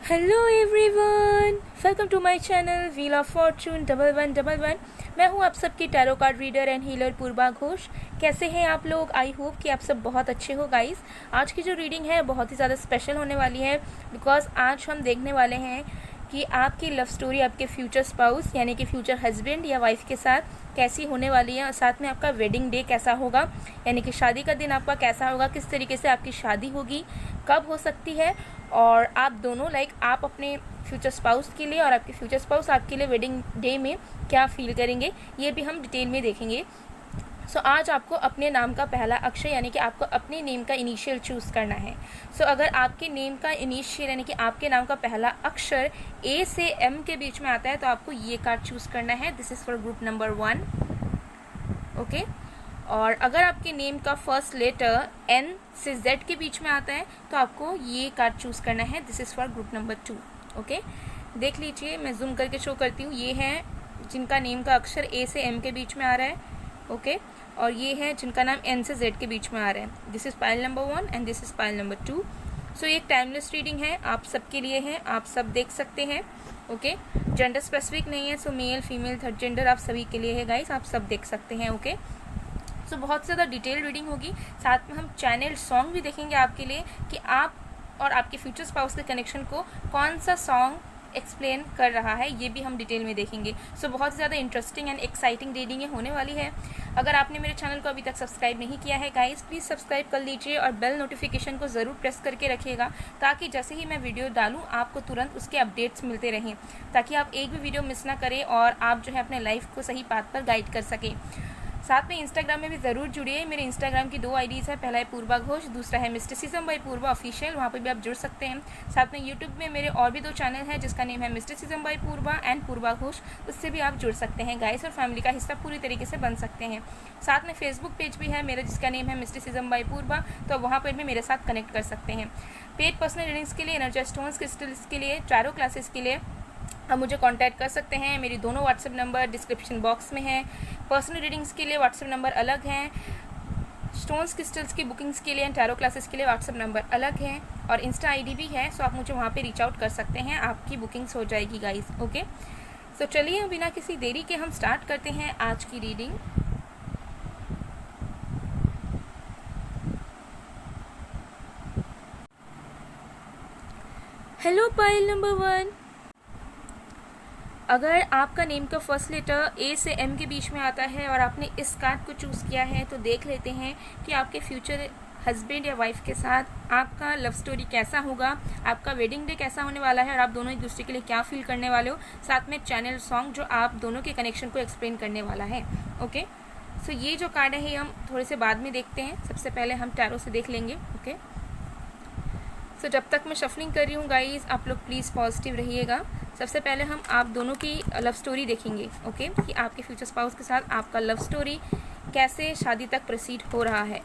Hello everyone, welcome to my channel wheel of fortune 1111। मैं हूं आप सबकी tarot card reader and healer Purva Ghosh. कैसे हैं आप लोग? आई होप कि आप सब बहुत अच्छे हो गाइस। आज की जो रीडिंग है बहुत ही ज़्यादा स्पेशल होने वाली है, बिकॉज आज हम देखने वाले हैं कि आपकी लव स्टोरी आपके फ्यूचर स्पाउस यानी कि फ्यूचर हस्बैंड या वाइफ के साथ कैसी होने वाली है, और साथ में आपका वेडिंग डे कैसा होगा, यानी कि शादी का दिन आपका कैसा होगा, किस तरीके से आपकी शादी होगी, कब हो सकती है, और आप दोनों आप अपने फ्यूचर स्पाउस के लिए और आपके फ्यूचर स्पाउस आपके लिए वेडिंग डे में क्या फील करेंगे, ये भी हम डिटेल में देखेंगे। आज आपको अपने नाम का पहला अक्षर यानी कि आपको अपने नेम का इनिशियल चूज़ करना है। अगर आपके नेम का इनिशियल यानी कि आपके नाम का पहला अक्षर ए से एम के बीच में आता है तो आपको ये कार्ड चूज़ करना है। This is for group number 1। Okay. और अगर आपके नेम का फर्स्ट लेटर एन से जेड के बीच में आता है तो आपको ये कार्ड चूज़ करना है। This is for group number 2। Okay, देख लीजिए, मैं जूम करके शो करती हूँ। ये हैं जिनका नेम का अक्षर ए से एम के बीच में आ रहा है। ओके, और ये है जिनका नाम एन से जेड के बीच में आ रहा है। This is pile number 1 and this is pile number 2। ये एक टाइमलेस रीडिंग है, आप सबके लिए है, आप सब देख सकते हैं। ओके, जेंडर स्पेसिफिक नहीं है, मेल फीमेल थर्ड जेंडर आप सभी के लिए है गाइस, आप सब देख सकते हैं। ओके, बहुत ज़्यादा डिटेल रीडिंग होगी। साथ में हम चैनल सॉन्ग भी देखेंगे आपके लिए कि आप और आपके फ्यूचर स्पाउस के कनेक्शन को कौन सा सॉन्ग एक्सप्लेन कर रहा है, ये भी हम डिटेल में देखेंगे। बहुत ज़्यादा इंटरेस्टिंग एंड एक्साइटिंग रीडिंग ये होने वाली है। अगर आपने मेरे चैनल को अभी तक सब्सक्राइब नहीं किया है गाइस, प्लीज़ सब्सक्राइब कर लीजिए और बेल नोटिफिकेशन को ज़रूर प्रेस करके रखिएगा, ताकि जैसे ही मैं वीडियो डालूँ आपको तुरंत उसके अपडेट्स मिलते रहें, ताकि आप एक भी वीडियो मिस ना करें और आप जो है अपने लाइफ को सही पाथ पर गाइड कर सकें। साथ में इंस्टाग्राम में भी ज़रूर जुड़िए। मेरे इंस्टाग्राम की 2 आईडीज़ है, पहला है पूर्वा घोष, दूसरा है मिस्टिसिज्म बाय पूर्वा ऑफिशियल, वहाँ पर भी आप जुड़ सकते हैं। साथ में यूट्यूब में मेरे और भी 2 चैनल हैं जिसका नेम है मिस्टिसिज्म बाय पूर्वा एंड पूर्वा घोष, उससे भी आप जुड़ सकते हैं गाइस और फैमिली का हिस्सा पूरी तरीके से बन सकते हैं। साथ में फेसबुक पेज भी है मेरा जिसका नेम है मिस्टिसिज्म बाय पूर्वा, तो वहाँ पर भी मेरे साथ कनेक्ट कर सकते हैं। पेड पर्सनल रीडिंग्स के लिए, एनर्जी स्टोन्स क्रिस्टल्स के लिए, टैरो क्लासेस के लिए आप मुझे कांटेक्ट कर सकते हैं। मेरी दोनों व्हाट्सएप नंबर डिस्क्रिप्शन बॉक्स में है। पर्सनल रीडिंग्स के लिए व्हाट्सएप नंबर अलग हैं, स्टोन्स क्रिस्टल्स की बुकिंग्स के लिए, टैरो क्लासेस के लिए व्हाट्सएप नंबर अलग हैं, और इंस्टा आईडी भी है, आप मुझे वहाँ पे रीच आउट कर सकते हैं, आपकी बुकिंग्स हो जाएगी गाइस। ओके, चलिए बिना किसी देरी के हम स्टार्ट करते हैं आज की रीडिंग। Hello pile number 1। अगर आपका नेम का फर्स्ट लेटर ए से एम के बीच में आता है और आपने इस कार्ड को चूज़ किया है, तो देख लेते हैं कि आपके फ्यूचर हस्बैंड या वाइफ के साथ आपका लव स्टोरी कैसा होगा, आपका वेडिंग डे कैसा होने वाला है, और आप दोनों एक दूसरे के लिए क्या फील करने वाले हो। साथ में चैनल सॉन्ग जो आप दोनों के कनेक्शन को एक्सप्लेन करने वाला है। ओके, ये जो कार्ड है ये हम थोड़े से बाद में देखते हैं, सबसे पहले हम टैरो से देख लेंगे। ओके, जब तक मैं शफलिंग कर रही हूँ गाइस, आप लोग प्लीज़ पॉजिटिव रहिएगा। सबसे पहले हम आप दोनों की लव स्टोरी देखेंगे। ओके, कि आपके फ्यूचर स्पाउस के साथ आपका लव स्टोरी कैसे शादी तक प्रोसीड हो रहा है।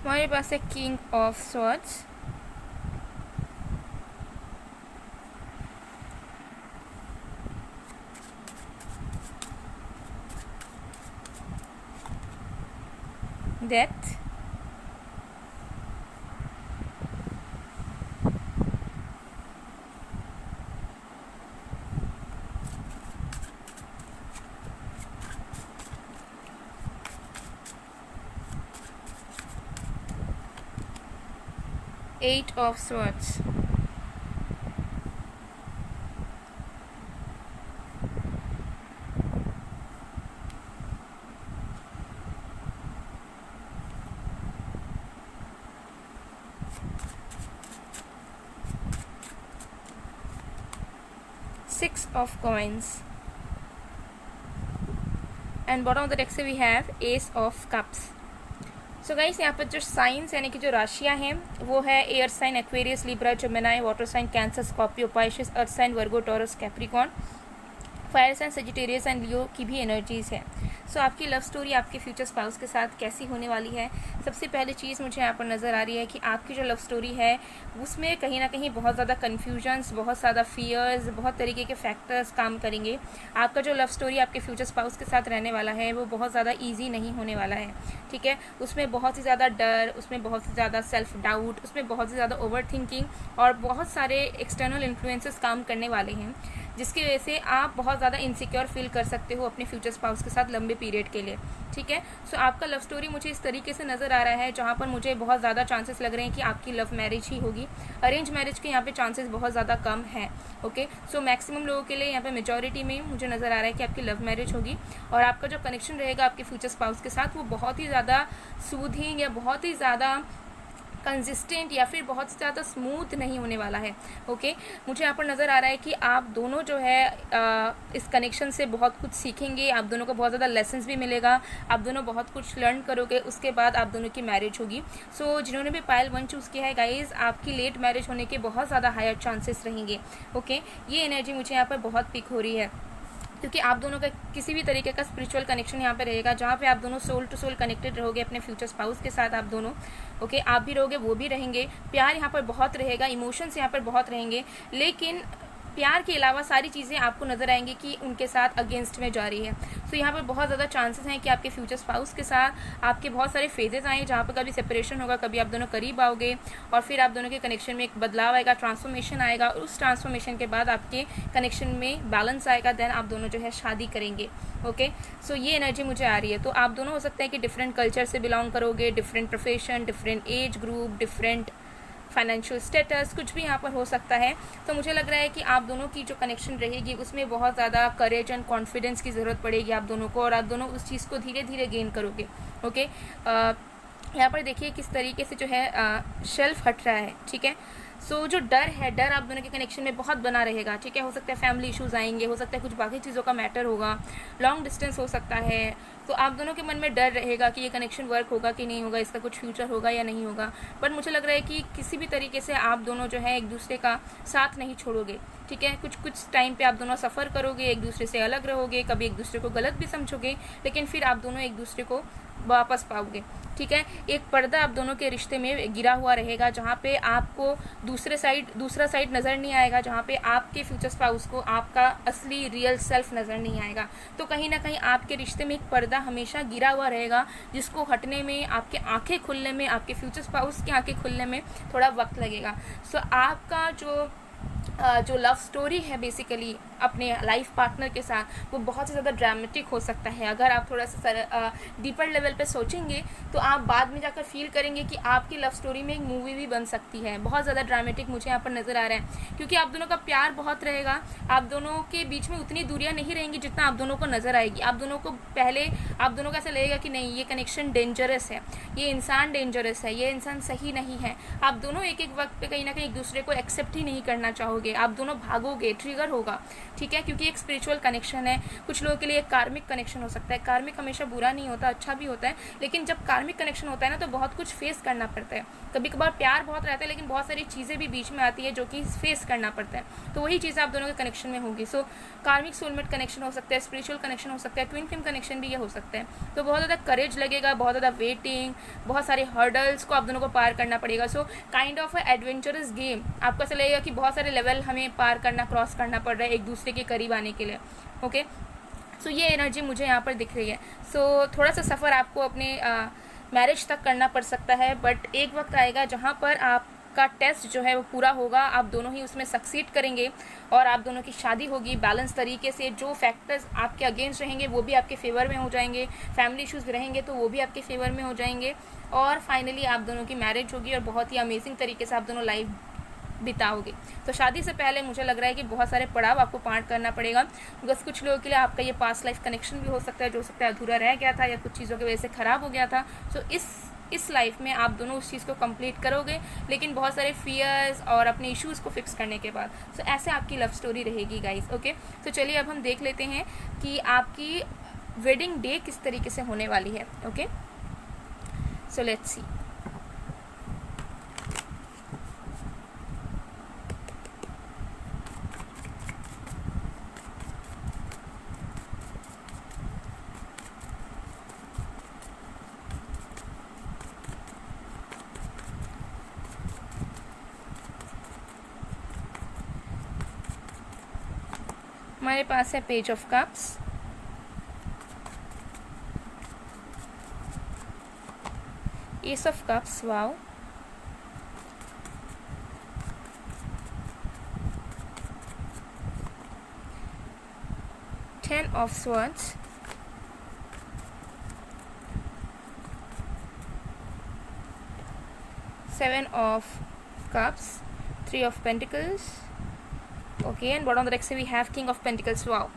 हमारे पास है king of swords, death, eight of swords, six of coins, and bottom of the deck we have ace of cups. So guys, यहाँ पर जो साइंस यानी कि जो राशियाँ हैं वो है air sign Aquarius, Libra, Gemini, water sign Cancer, Scorpio, Pisces, earth sign Virgo, Taurus, Capricorn, fire sign Sagittarius and Leo की भी एनर्जीज़ है। सो आपकी लव स्टोरी आपके फ्यूचर स्पाउस के साथ कैसी होने वाली है? सबसे पहली चीज़ मुझे यहाँ पर नज़र आ रही है कि आपकी जो लव स्टोरी है उसमें कहीं ना कहीं बहुत ज़्यादा कन्फ्यूजन्स, बहुत ज़्यादा फियर्स, बहुत तरीके के फैक्टर्स काम करेंगे। आपका जो लव स्टोरी आपके फ्यूचर स्पाउस के साथ रहने वाला है वो बहुत ज़्यादा ईजी नहीं होने वाला है, ठीक है। उसमें बहुत ही ज़्यादा डर, उसमें बहुत ही ज़्यादा सेल्फ डाउट, उसमें बहुत ही ज़्यादा ओवर थिंकिंग और बहुत सारे एक्सटर्नल इन्फ्लुएंसेस काम करने वाले हैं, जिसकी वजह से आप बहुत ज़्यादा इनसिक्योर फील कर सकते हो अपने फ्यूचर स्पाउस के साथ लंबे पीरियड के लिए, ठीक है। सो आपका लव स्टोरी मुझे इस तरीके से नज़र आ रहा है जहाँ पर मुझे बहुत ज़्यादा चांसेस लग रहे हैं कि आपकी लव मैरिज ही होगी। अरेंज मैरिज के यहाँ पे चांसेस बहुत ज़्यादा कम है, ओके। सो मैक्सिमम लोगों के लिए यहाँ पे मेजॉरिटी में मुझे नज़र आ रहा है कि आपकी लव मैरिज होगी और आपका जो कनेक्शन रहेगा आपके फ्यूचर स्पाउस के साथ वो बहुत ही ज़्यादा सूदिंग या बहुत ही ज़्यादा कंसिस्टेंट या फिर बहुत ज़्यादा स्मूथ नहीं होने वाला है, ओके। मुझे यहाँ पर नज़र आ रहा है कि आप दोनों जो है इस कनेक्शन से बहुत कुछ सीखेंगे, आप दोनों को बहुत ज़्यादा लेसन्स भी मिलेगा, आप दोनों बहुत कुछ लर्न करोगे, उसके बाद आप दोनों की मैरिज होगी। सो जिन्होंने भी पायल 1 चूज़ किया है गाइज, आपकी लेट मैरिज होने के बहुत ज़्यादा हायर चांसेस रहेंगे, ओके। ये एनर्जी मुझे यहाँ पर बहुत पिक हो रही है क्योंकि आप दोनों का किसी भी तरीके का स्पिरिचुअल कनेक्शन यहाँ पे रहेगा जहाँ पे आप दोनों सोल टू सोल कनेक्टेड रहोगे अपने फ्यूचर स्पाउस के साथ, आप दोनों, ओके। आप भी रहोगे, वो भी रहेंगे, प्यार यहाँ पर बहुत रहेगा, इमोशंस यहाँ पर बहुत रहेंगे, लेकिन प्यार के अलावा सारी चीज़ें आपको नज़र आएंगी कि उनके साथ अगेंस्ट में जा रही है। सो यहाँ पर बहुत ज़्यादा चांसेस हैं कि आपके फ्यूचर स्पाउस के साथ आपके बहुत सारे फेजेस आए जहाँ पर कभी सेपरेशन होगा, कभी आप दोनों करीब आओगे और फिर आप दोनों के कनेक्शन में एक बदलाव आएगा, ट्रांसफॉर्मेशन आएगा और उस ट्रांसफॉर्मेशन के बाद आपके कनेक्शन में बैलेंस आएगा, देन आप दोनों जो है शादी करेंगे, ओके। सो ये एनर्जी मुझे आ रही है। तो आप दोनों हो सकता है कि डिफरेंट कल्चर से बिलोंग करोगे, different profession, different age group, different financial status, कुछ भी यहाँ पर हो सकता है। तो मुझे लग रहा है कि आप दोनों की जो कनेक्शन रहेगी उसमें बहुत ज़्यादा करेज एंड कॉन्फिडेंस की ज़रूरत पड़ेगी आप दोनों को और आप दोनों उस चीज़ को धीरे धीरे गेन करोगे, ओके। यहाँ पर देखिए किस तरीके से जो है शेल्फ हट रहा है, ठीक है। सो जो डर है, डर आप दोनों के कनेक्शन में बहुत बना रहेगा, ठीक है। हो सकता है फैमिली इश्यूज़ आएंगे, हो सकता है कुछ बाकी चीज़ों का मैटर होगा, लॉन्ग डिस्टेंस हो सकता है, तो आप दोनों के मन में डर रहेगा कि ये कनेक्शन वर्क होगा कि नहीं होगा, इसका कुछ फ्यूचर होगा या नहीं होगा। बट मुझे लग रहा है कि किसी भी तरीके से आप दोनों जो है एक दूसरे का साथ नहीं छोड़ोगे, ठीक है। कुछ टाइम पे आप दोनों सफ़र करोगे, एक दूसरे से अलग रहोगे, कभी एक दूसरे को गलत भी समझोगे, लेकिन फिर आप दोनों एक दूसरे को वापस पाओगे, ठीक है। एक पर्दा आप दोनों के रिश्ते में गिरा हुआ रहेगा जहाँ पे आपको दूसरा साइड नज़र नहीं आएगा, जहाँ पे आपके फ्यूचर स्पाउस को आपका असली रियल सेल्फ नज़र नहीं आएगा। तो कहीं ना कहीं आपके रिश्ते में एक पर्दा हमेशा गिरा हुआ रहेगा जिसको हटने में, आपके आंखें खुलने में, आपके फ्यूचर स्पाउस की आंखें खुलने में थोड़ा वक्त लगेगा। सो आपका जो लव स्टोरी है बेसिकली अपने लाइफ पार्टनर के साथ वो बहुत ही ज़्यादा ड्रामेटिक हो सकता है। अगर आप थोड़ा सा डीपर लेवल पे सोचेंगे तो आप बाद में जाकर फील करेंगे कि आपकी लव स्टोरी में एक मूवी भी बन सकती है। बहुत ज़्यादा ड्रामेटिक मुझे यहाँ पर नज़र आ रहा है क्योंकि आप दोनों का प्यार बहुत रहेगा, आप दोनों के बीच में उतनी दूरियाँ नहीं रहेंगी जितना आप दोनों को नज़र आएगी। आप दोनों को ऐसा लगेगा कि नहीं, ये कनेक्शन डेंजरस है, ये इंसान डेंजरस है, ये इंसान सही नहीं है। आप दोनों एक एक वक्त पे कहीं ना कहीं एक दूसरे को एक्सेप्ट ही नहीं करना चाहोगे, आप दोनों भागोगे, ट्रिगर होगा, ठीक है। क्योंकि एक स्पिरिचुअल कनेक्शन है, कुछ लोगों के लिए एक कार्मिक कनेक्शन हो सकता है। कार्मिक हमेशा बुरा नहीं होता, अच्छा भी होता है, लेकिन जब कार्मिक कनेक्शन होता है ना तो बहुत कुछ फेस करना पड़ता है। कभी कभार प्यार बहुत रहता है लेकिन बहुत सारी चीज़ें भी बीच में आती है जो कि फेस करना पड़ता है। तो वही चीज़ आप दोनों के कनेक्शन में होगी। सो कार्मिक सोलमेट कनेक्शन हो सकता है, स्पिरिचुअल कनेक्शन हो सकता है, ट्विन फ्लेम कनेक्शन भी ये हो सकता है। तो बहुत ज़्यादा करेज लगेगा, बहुत ज़्यादा वेटिंग, बहुत सारे हर्डल्स को आप दोनों को पार करना पड़ेगा। So kind of adventurous game, आपको ऐसा लगेगा कि बहुत सारे लेवल हमें पार करना, क्रॉस करना पड़ रहा है एक दूसरे के करीब आने के लिए, ओके। सो ये एनर्जी मुझे यहाँ पर दिख रही है। सो थोड़ा सा सफ़र आपको अपने मैरिज तक करना पड़ सकता है, बट एक वक्त आएगा जहाँ पर आपका टेस्ट जो है वो पूरा होगा, आप दोनों ही उसमें सक्सीड करेंगे और आप दोनों की शादी होगी बैलेंस तरीके से। जो फैक्टर्स आपके अगेंस्ट रहेंगे वो भी आपके फेवर में हो जाएंगे, फैमिली इश्यूज़ रहेंगे तो वो भी आपके फेवर में हो जाएंगे और फाइनली आप दोनों की मैरिज होगी और बहुत ही अमेजिंग तरीके से आप दोनों लाइफ बिताओगे। तो शादी से पहले मुझे लग रहा है कि बहुत सारे पड़ाव आपको पार करना पड़ेगा। बस कुछ लोगों के लिए आपका ये पास्ट लाइफ कनेक्शन भी हो सकता है, जो हो सकता है अधूरा रह गया था या कुछ चीज़ों की वजह से ख़राब हो गया था। सो इस लाइफ में आप दोनों उस चीज़ को कंप्लीट करोगे, लेकिन बहुत सारे फियर्स और अपने इश्यूज़ को फिक्स करने के बाद। सो ऐसे आपकी लव स्टोरी रहेगी गाइस, ओके। तो चलिए अब हम देख लेते हैं कि आपकी वेडिंग डे किस तरीके से होने वाली है, ओके। So let's see. हमारे पास है page of cups, ace of cups, wow, ten of swords, seven of cups, three of pentacles, okay, and bottom of the deck से we have king of pentacles, wow.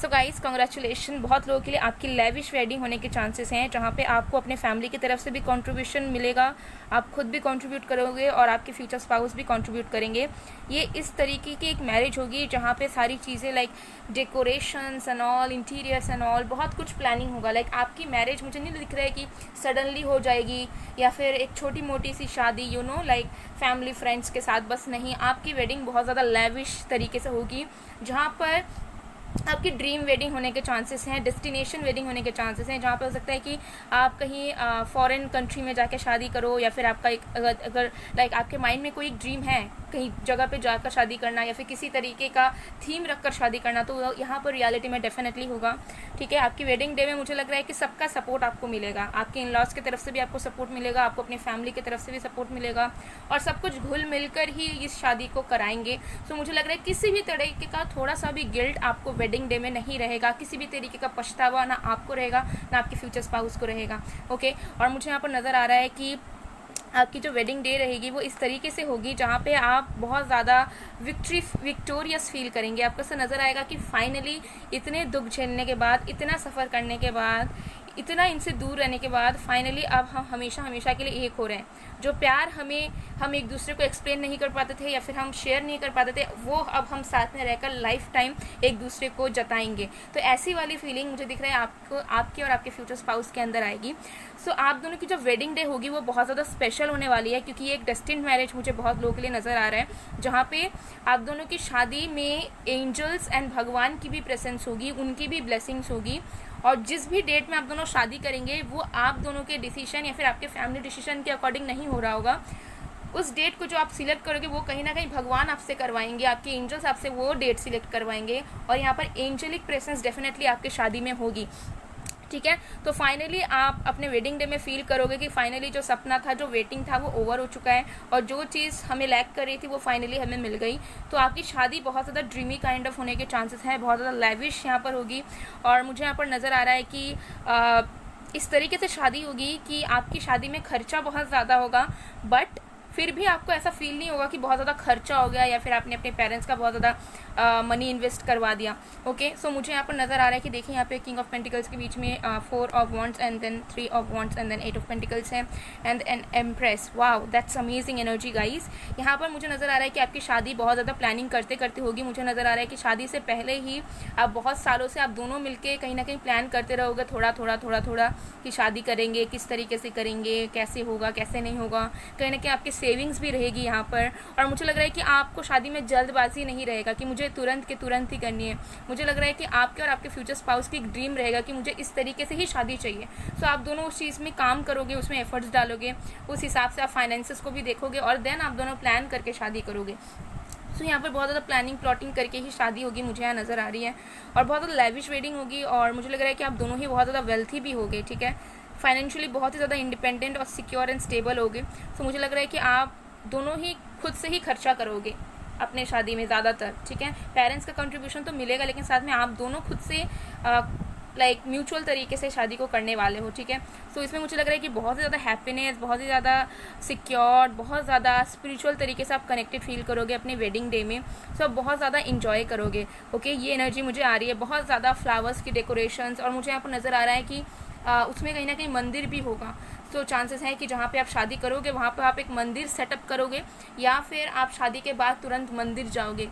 So guys congratulation, बहुत लोगों के लिए आपकी lavish wedding होने के chances हैं, जहाँ पे आपको अपने फैमिली की तरफ से भी कंट्रीब्यूशन मिलेगा, आप खुद भी कंट्रीब्यूट करोगे और आपके फ्यूचर स्पाउस भी कंट्रीब्यूट करेंगे। ये इस तरीके की एक मैरिज होगी जहाँ पे सारी चीज़ें like decorations and all, interiors and all, बहुत कुछ प्लानिंग होगा। लाइक आपकी मैरिज मुझे नहीं दिख रहा है कि सडनली हो जाएगी या फिर एक छोटी मोटी सी शादी, you know, like family friends के साथ, बस नहीं, आपकी वेडिंग बहुत ज़्यादा लेविश तरीके से होगी, जहाँ पर आपकी ड्रीम वेडिंग होने के चांसेस हैं, डेस्टिनेशन वेडिंग होने के चांसेस हैं, जहाँ पे हो सकता है कि आप कहीं फॉरेन कंट्री में जाकर शादी करो, या फिर आपका एक अगर लाइक आपके माइंड में कोई एक ड्रीम है कहीं जगह पे जाकर शादी करना, या फिर किसी तरीके का थीम रखकर शादी करना, तो यहाँ पर रियलिटी में डेफिनेटली होगा। ठीक है, आपकी वेडिंग डे में मुझे लग रहा है कि सबका सपोर्ट आपको मिलेगा, आपके इन लॉज की तरफ से भी आपको सपोर्ट मिलेगा, आपको अपनी फैमिली की तरफ से भी सपोर्ट मिलेगा, और सब कुछ घुल मिलकर ही इस शादी को कराएंगे। सो मुझे लग रहा है किसी भी तरीके का थोड़ा सा भी गिल्ट आपको वेडिंग डे में नहीं रहेगा, किसी भी तरीके का पछतावा ना आपको रहेगा ना आपके फ्यूचर स्पाउस को रहेगा। ओके, और मुझे यहाँ पर नज़र आ रहा है कि आपकी जो वेडिंग डे रहेगी वो इस तरीके से होगी जहाँ पे आप बहुत ज़्यादा विक्टोरियस फील करेंगे। आपको ऐसा नज़र आएगा कि फाइनली इतने दुख झेलने के बाद, इतना सफ़र करने के बाद, इतना इनसे दूर रहने के बाद फाइनली अब हम हमेशा हमेशा के लिए एक हो रहे हैं। जो प्यार हम एक दूसरे को एक्सप्लेन नहीं कर पाते थे या फिर हम शेयर नहीं कर पाते थे, वो अब हम साथ में रहकर लाइफ टाइम एक दूसरे को जताएंगे। तो ऐसी वाली फीलिंग मुझे दिख रहा है आपको, आपके और आपके फ्यूचर स्पाउस के अंदर आएगी। सो आप दोनों की जो वेडिंग डे होगी वो बहुत ज़्यादा स्पेशल होने वाली है, क्योंकि ये एक डेस्टिन्ड मैरिज मुझे बहुत लोगों के लिए नज़र आ रहा है, जहाँ पे आप दोनों की शादी में एंजल्स एंड भगवान की भी प्रेजेंस होगी, उनकी भी ब्लेसिंग्स होगी। और जिस भी डेट में आप दोनों शादी करेंगे वो आप दोनों के डिसीजन या फिर आपके फैमिली डिसीजन के अकॉर्डिंग नहीं हो रहा होगा। उस डेट को जो आप सिलेक्ट करोगे वो कहीं ना कहीं भगवान आपसे करवाएंगे, आपके एंजल्स आपसे वो डेट सिलेक्ट करवाएंगे, और यहाँ पर एंजलिक प्रेजेंस डेफिनेटली आपके शादी में होगी। ठीक है, तो फाइनली आप अपने वेडिंग डे में फील करोगे कि फाइनली जो सपना था, जो वेटिंग था, वो ओवर हो चुका है, और जो चीज़ हमें लैक कर रही थी वो फाइनली हमें मिल गई। तो आपकी शादी बहुत ज़्यादा ड्रीमी काइंड ऑफ होने के चांसेस हैं, बहुत ज़्यादा लेविश यहाँ पर होगी। और मुझे यहाँ पर नज़र आ रहा है कि इस तरीके से शादी होगी कि आपकी शादी में खर्चा बहुत ज़्यादा होगा, बट फिर भी आपको ऐसा फील नहीं होगा कि बहुत ज़्यादा खर्चा हो गया या फिर आपने अपने पेरेंट्स का बहुत ज़्यादा मनी इन्वेस्ट करवा दिया। ओके, सो मुझे यहाँ पर नज़र आ रहा है कि देखिए यहाँ पे किंग ऑफ पेंटिकल्स के बीच में 4 of wands and then 3 of wands and then 8 of pentacles है and an empress. Wow, that's amazing energy guys. यहाँ पर मुझे नज़र आ रहा है कि आपकी शादी बहुत ज़्यादा प्लानिंग करते करते होगी। मुझे नज़र आ रहा है कि शादी से पहले ही आप बहुत सालों से आप दोनों मिलके कहीं ना कहीं प्लान करते रहोगे, थोड़ा थोड़ा कि शादी करेंगे, किस तरीके से करेंगे, कैसे होगा, कैसे नहीं होगा। कहीं ना कहीं आपकी सेविंग्स भी रहेगी यहाँ पर। और मुझे लग रहा है कि आपको शादी में जल्दबाजी नहीं रहेगा कि मुझे तुरंत के तुरंत ही करनी है। मुझे लग रहा है कि आपके और आपके फ्यूचर स्पाउस की एक ड्रीम रहेगा कि मुझे इस तरीके से ही शादी चाहिए। सो आप दोनों उस चीज़ में काम करोगे, उसमें एफर्ट्स डालोगे, उस हिसाब से आप फाइनेंसेस को भी देखोगे और देन आप दोनों प्लान करके शादी करोगे। सो यहाँ पर बहुत ज़्यादा प्लानिंग प्लॉटिंग करके ही शादी होगी, मुझे यहाँ नज़र आ रही है, और बहुत ज़्यादा लेविश वेडिंग होगी। और मुझे लग रहा है कि आप दोनों ही बहुत ज़्यादा वेल्थी भी होगे। ठीक है, फाइनेंशियली बहुत ही ज़्यादा इंडिपेंडेंट और सिक्योर एंड स्टेबल होगे। सो मुझे लग रहा है कि आप दोनों ही खुद से ही खर्चा करोगे अपने शादी में ज़्यादातर। ठीक है, पेरेंट्स का कंट्रीब्यूशन तो मिलेगा, लेकिन साथ में आप दोनों खुद से लाइक म्यूचुअल तरीके से शादी को करने वाले हो। ठीक है, सो इसमें मुझे लग रहा है कि बहुत ही ज़्यादा हैप्पीनेस, बहुत ही ज़्यादा सिक्योर, बहुत ज़्यादा स्पिरिचुअल तरीके से आप कनेक्टेड फील करोगे अपने वेडिंग डे में। सो आप बहुत ज़्यादा इंजॉय करोगे। ओके, ये एनर्जी मुझे आ रही है, बहुत ज़्यादा फ्लावर्स की डेकोरेशंस, और मुझे यहाँ पर नज़र आ रहा है कि उसमें कहीं ना कहीं मंदिर भी होगा। तो चांसेस हैं कि जहाँ पे आप शादी करोगे वहाँ पे आप एक मंदिर सेटअप करोगे, या फिर आप शादी के बाद तुरंत मंदिर जाओगे।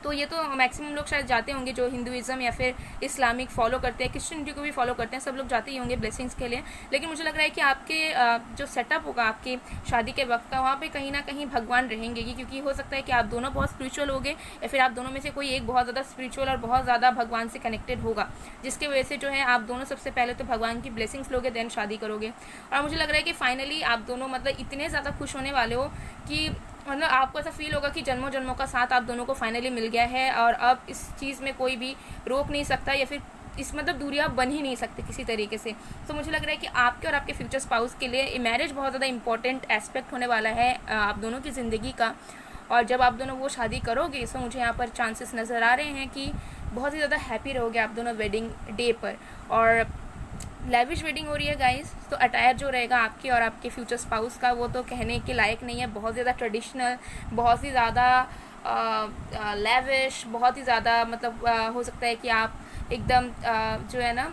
तो ये तो मैक्सिमम लोग शायद जाते होंगे जो हिंदुज़म या फिर इस्लामिक फॉलो करते हैं, क्रिश्चियनिटी को भी फॉलो करते हैं, सब लोग जाते ही होंगे ब्लेसिंग्स के लिए। लेकिन मुझे लग रहा है कि आपके जो सेटअप होगा आपकी शादी के वक्त का, वहाँ पे कहीं ना कहीं भगवान रहेंगे, क्योंकि हो सकता है कि आप दोनों बहुत स्पिरिचुअल होगे या फिर आप दोनों में से कोई एक बहुत ज़्यादा स्पिरिचुअल और बहुत ज़्यादा भगवान से कनेक्टेड होगा, जिसकी वजह से जो है आप दोनों सबसे पहले तो भगवान की ब्लेसिंग्स लोगे, देन शादी करोगे। और मुझे लग रहा है कि फाइनली आप दोनों मतलब इतने ज़्यादा खुश होने वाले हो कि मतलब आपको ऐसा फील होगा कि जन्मों जन्मों का साथ आप दोनों को फाइनली मिल गया है, और अब इस चीज़ में कोई भी रोक नहीं सकता, या फिर इस मतलब दूरियां बन ही नहीं सकती किसी तरीके से। तो मुझे लग रहा है कि आपके और आपके फ्यूचर स्पाउस के लिए मैरिज बहुत ज़्यादा इंपॉर्टेंट एस्पेक्ट होने वाला है आप दोनों की ज़िंदगी का। और जब आप दोनों वो शादी करोगे तो मुझे यहाँ पर चांसेस नज़र आ रहे हैं कि बहुत ही ज़्यादा हैप्पी रहोगे आप दोनों वेडिंग डे पर। और लेविश वेडिंग हो रही है गाइस, तो अटायर जो रहेगा आपके और आपके फ्यूचर स्पाउस का वो तो कहने के लायक नहीं है। बहुत ज़्यादा ट्रेडिशनल, बहुत ही ज़्यादा लेविश, बहुत ही ज़्यादा मतलब हो सकता है कि आप एकदम जो है ना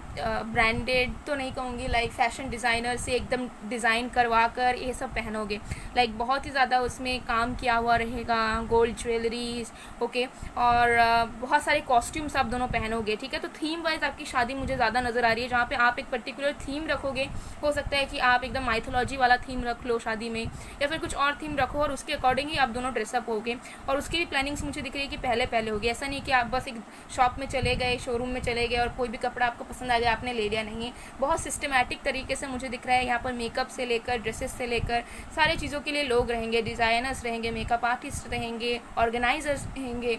ब्रांडेड तो नहीं कहूँगी, लाइक फैशन डिज़ाइनर से एकदम डिज़ाइन करवा कर ये सब पहनोगे, लाइक बहुत ही ज़्यादा उसमें काम किया हुआ रहेगा, गोल्ड ज्वेलरीज, ओके, और बहुत सारे कॉस्ट्यूम्स आप दोनों पहनोगे, ठीक है। तो थीम वाइज आपकी शादी मुझे ज़्यादा नज़र आ रही है, जहाँ पे आप एक पर्टिकुलर थीम रखोगे। हो सकता है कि आप एकदम माइथोलॉजी वाला थीम रख लो शादी में, या फिर कुछ और थीम रखो, और उसके अकॉर्डिंग ही आप दोनों ड्रेसअप होगे। और उसकी भी प्लानिंग्स मुझे दिख रही है कि पहले पहले होगी। ऐसा नहीं कि आप बस एक शॉप में चले गए, शोरूम में चले गए और कोई भी कपड़ा आपको पसंद आ गया आपने ले लिया, नहीं है। बहुत सिस्टमैटिक तरीके से मुझे दिख रहा है यहाँ पर, मेकअप से लेकर ड्रेसेस से लेकर सारी चीज़ों के लिए लोग रहेंगे, डिज़ाइनर्स रहेंगे, मेकअप आर्टिस्ट रहेंगे, ऑर्गेनाइजर्स रहेंगे।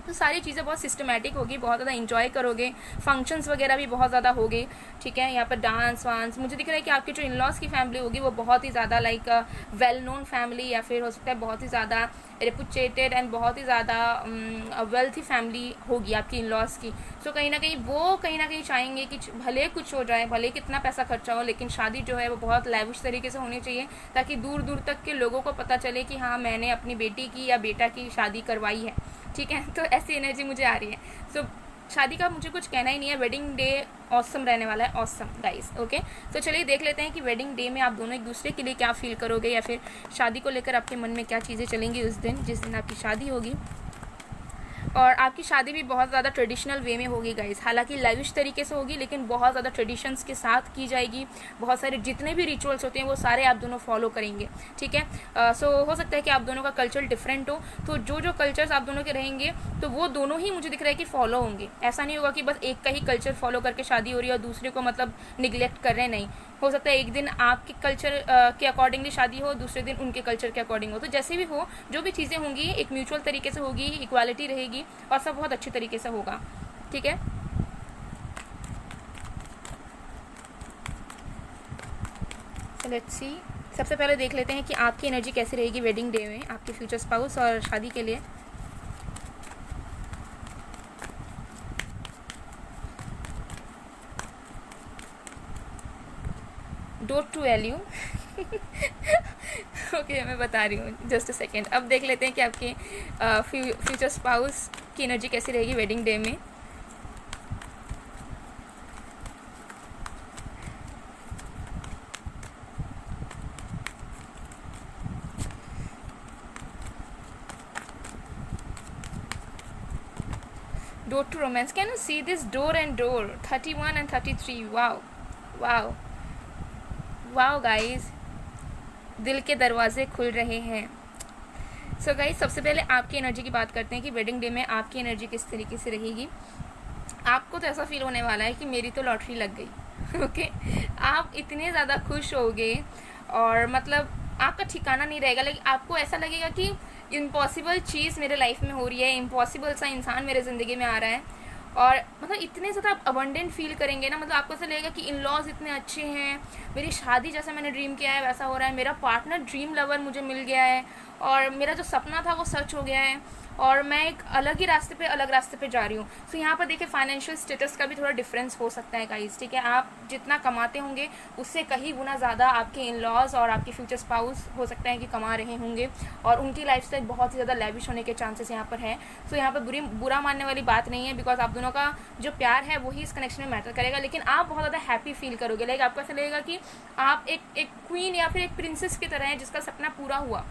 तो सारी चीज़ें बहुत सिस्टमैटिक होगी, बहुत ज़्यादा इंजॉय करोगे, फंक्शंस वगैरह भी बहुत ज़्यादा होंगे, ठीक है। यहाँ पर डांस वांस, मुझे दिख रहा है कि आपकी जो इन लॉज की फैमिली होगी वो बहुत ही ज़्यादा लाइक वेल नोन फैमिली, या फिर हो सकता है बहुत ही ज़्यादा रेपुटेटेड एंड बहुत ही ज़्यादा वेल्थी फैमिली होगी आपकी इन लॉज की। सो कहीं ना कहीं चाहेंगे कि भले कुछ हो जाए, भले कितना पैसा खर्चा हो, लेकिन शादी जो है वो बहुत लैविश तरीके से होनी चाहिए, ताकि दूर दूर तक के लोगों को पता चले कि हाँ मैंने अपनी बेटी की या बेटा की शादी करवाई है, ठीक है। तो ऐसी एनर्जी मुझे आ रही है। सो शादी का मुझे कुछ कहना ही नहीं है, वेडिंग डे ऑसम रहने वाला है, ऑसम गाइस, ओके। तो चलिए देख लेते हैं कि वेडिंग डे में आप दोनों एक दूसरे के लिए क्या फील करोगे, या फिर शादी को लेकर आपके मन में क्या चीज़ें चलेंगी उस दिन जिस दिन आपकी शादी होगी। और आपकी शादी भी बहुत ज़्यादा ट्रेडिशनल वे में होगी गाइस, हालांकि लाविश तरीके से होगी, लेकिन बहुत ज़्यादा ट्रेडिशंस के साथ की जाएगी। बहुत सारे जितने भी रिचुअल्स होते हैं वो सारे आप दोनों फॉलो करेंगे, ठीक है। सो हो सकता है कि आप दोनों का कल्चर डिफरेंट हो, तो जो जो कल्चर्स आप दोनों के रहेंगे तो वो दोनों ही मुझे दिख रहा है कि फॉलो होंगे। ऐसा नहीं होगा कि बस एक का ही कल्चर फॉलो करके शादी हो रही है और दूसरे को मतलब निगलेक्ट कर रहे हैं, नहीं। हो सकता है एक दिन आपके कल्चर के अकॉर्डिंगली शादी हो, दूसरे दिन उनके कल्चर के अकॉर्डिंग हो। तो जैसे भी हो, जो भी चीज़ें होंगी एक म्यूचुअल तरीके से होगी, इक्वालिटी रहेगी और सब बहुत अच्छे तरीके से होगा, ठीक है। सो लेट्स सी, सबसे पहले देख लेते हैं कि आपकी एनर्जी कैसी रहेगी वेडिंग डे में आपके फ्यूचर स्पाउस और शादी के लिए। डोंट टू वैल्यू ओके, मैं बता रही हूँ, जस्ट अ सेकेंड। अब देख लेते हैं कि आपके फ्यूचर स्पाउस की एनर्जी कैसी रहेगी वेडिंग डे में। Door to romance. Can you see this door and door? 31 and 33. Wow. Wow. Wow guys, दिल के दरवाजे खुल रहे हैं। सो गाइस, सबसे पहले आपकी एनर्जी की बात करते हैं कि वेडिंग डे में आपकी एनर्जी किस तरीके से रहेगी। आपको तो ऐसा फील होने वाला है कि मेरी तो लॉटरी लग गई, ओके। आप इतने ज़्यादा खुश होगे और मतलब आपका ठिकाना नहीं रहेगा, लेकिन आपको ऐसा लगेगा कि इम्पॉसिबल चीज़ मेरे लाइफ में हो रही है, इम्पॉसिबल सा इंसान मेरे ज़िंदगी में आ रहा है। और मतलब इतने ज़्यादा आप अबंडेंट फील करेंगे ना, मतलब आपको ऐसा लगेगा कि इन लॉज इतने अच्छे हैं, मेरी शादी जैसा मैंने ड्रीम किया है वैसा हो रहा है, मेरा पार्टनर ड्रीम लवर मुझे मिल गया है, और मेरा जो सपना था वो सच हो गया है, और मैं एक अलग रास्ते पे जा रही हूँ। सो यहाँ पर देखिए फाइनेंशियल स्टेटस का भी थोड़ा डिफरेंस हो सकता है गाइस, ठीक है। आप जितना कमाते होंगे उससे कहीं गुना ज़्यादा आपके इन लॉज और आपके फ्यूचर स्पाउस हो सकता है कि कमा रहे होंगे, और उनकी लाइफस्टाइल बहुत ही ज़्यादा लेविश होने के चांसेस यहाँ पर है। सो यहाँ पर बुरा मानने वाली बात नहीं है, बिकॉज आप दोनों का जो प्यार है वही इस कनेक्शन में मैटर करेगा। लेकिन आप बहुत ज़्यादा हैप्पी फील करोगे, लाइक आपको ऐसा लगेगा कि आप एक क्वीन या फिर एक प्रिंसेस की तरह हैं जिसका सपना पूरा हुआ,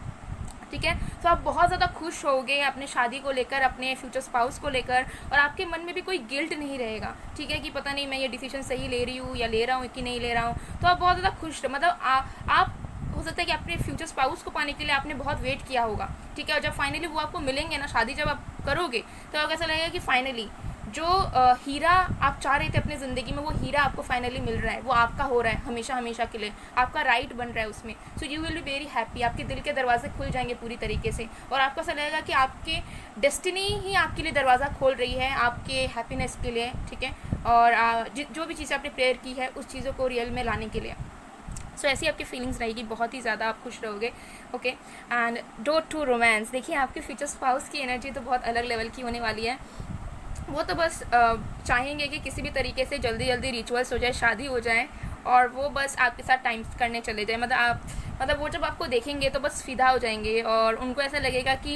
ठीक है। तो आप बहुत ज़्यादा खुश होगे अपने शादी को लेकर, अपने फ्यूचर स्पाउस को लेकर, और आपके मन में भी कोई गिल्ट नहीं रहेगा, ठीक है, कि पता नहीं मैं ये डिसीजन सही ले रही हूँ या ले रहा हूँ कि नहीं ले रहा हूँ। तो आप बहुत ज़्यादा खुश, मतलब आप हो सकता है कि अपने फ्यूचर स्पाउस को पाने के लिए आपने बहुत वेट किया होगा, ठीक है, और जब फाइनली वो आपको मिलेंगे ना, शादी जब आप करोगे, तो आपको ऐसा लगेगा कि फाइनली जो हीरा आप चाह रहे थे अपनी ज़िंदगी में, वो हीरा आपको फाइनली मिल रहा है, वो आपका हो रहा है हमेशा हमेशा के लिए, आपका राइट बन रहा है उसमें। So you will be very happy, आपके दिल के दरवाजे खुल जाएंगे पूरी तरीके से, और आपको ऐसा लगेगा कि आपके डेस्टिनी ही आपके लिए दरवाज़ा खोल रही है, आपके हैप्पीनेस के लिए, ठीक है, और जो भी चीज़ें आपने प्रेयर की है उस चीज़ों को रियल में लाने के लिए। सो ऐसी आपकी फीलिंग्स रहेगी, बहुत ही ज़्यादा आप खुश रहोगे। Okay, and door to romance, देखिए आपके फ्यूचर स्पाउस की एनर्जी तो बहुत अलग लेवल की होने वाली है। वो तो बस चाहेंगे कि किसी भी तरीके से जल्दी जल्दी रिचुअल्स हो जाए, शादी हो जाए, और वो बस आपके साथ टाइम करने चले जाए। मतलब वो जब आपको देखेंगे तो बस फिदा हो जाएंगे, और उनको ऐसा लगेगा कि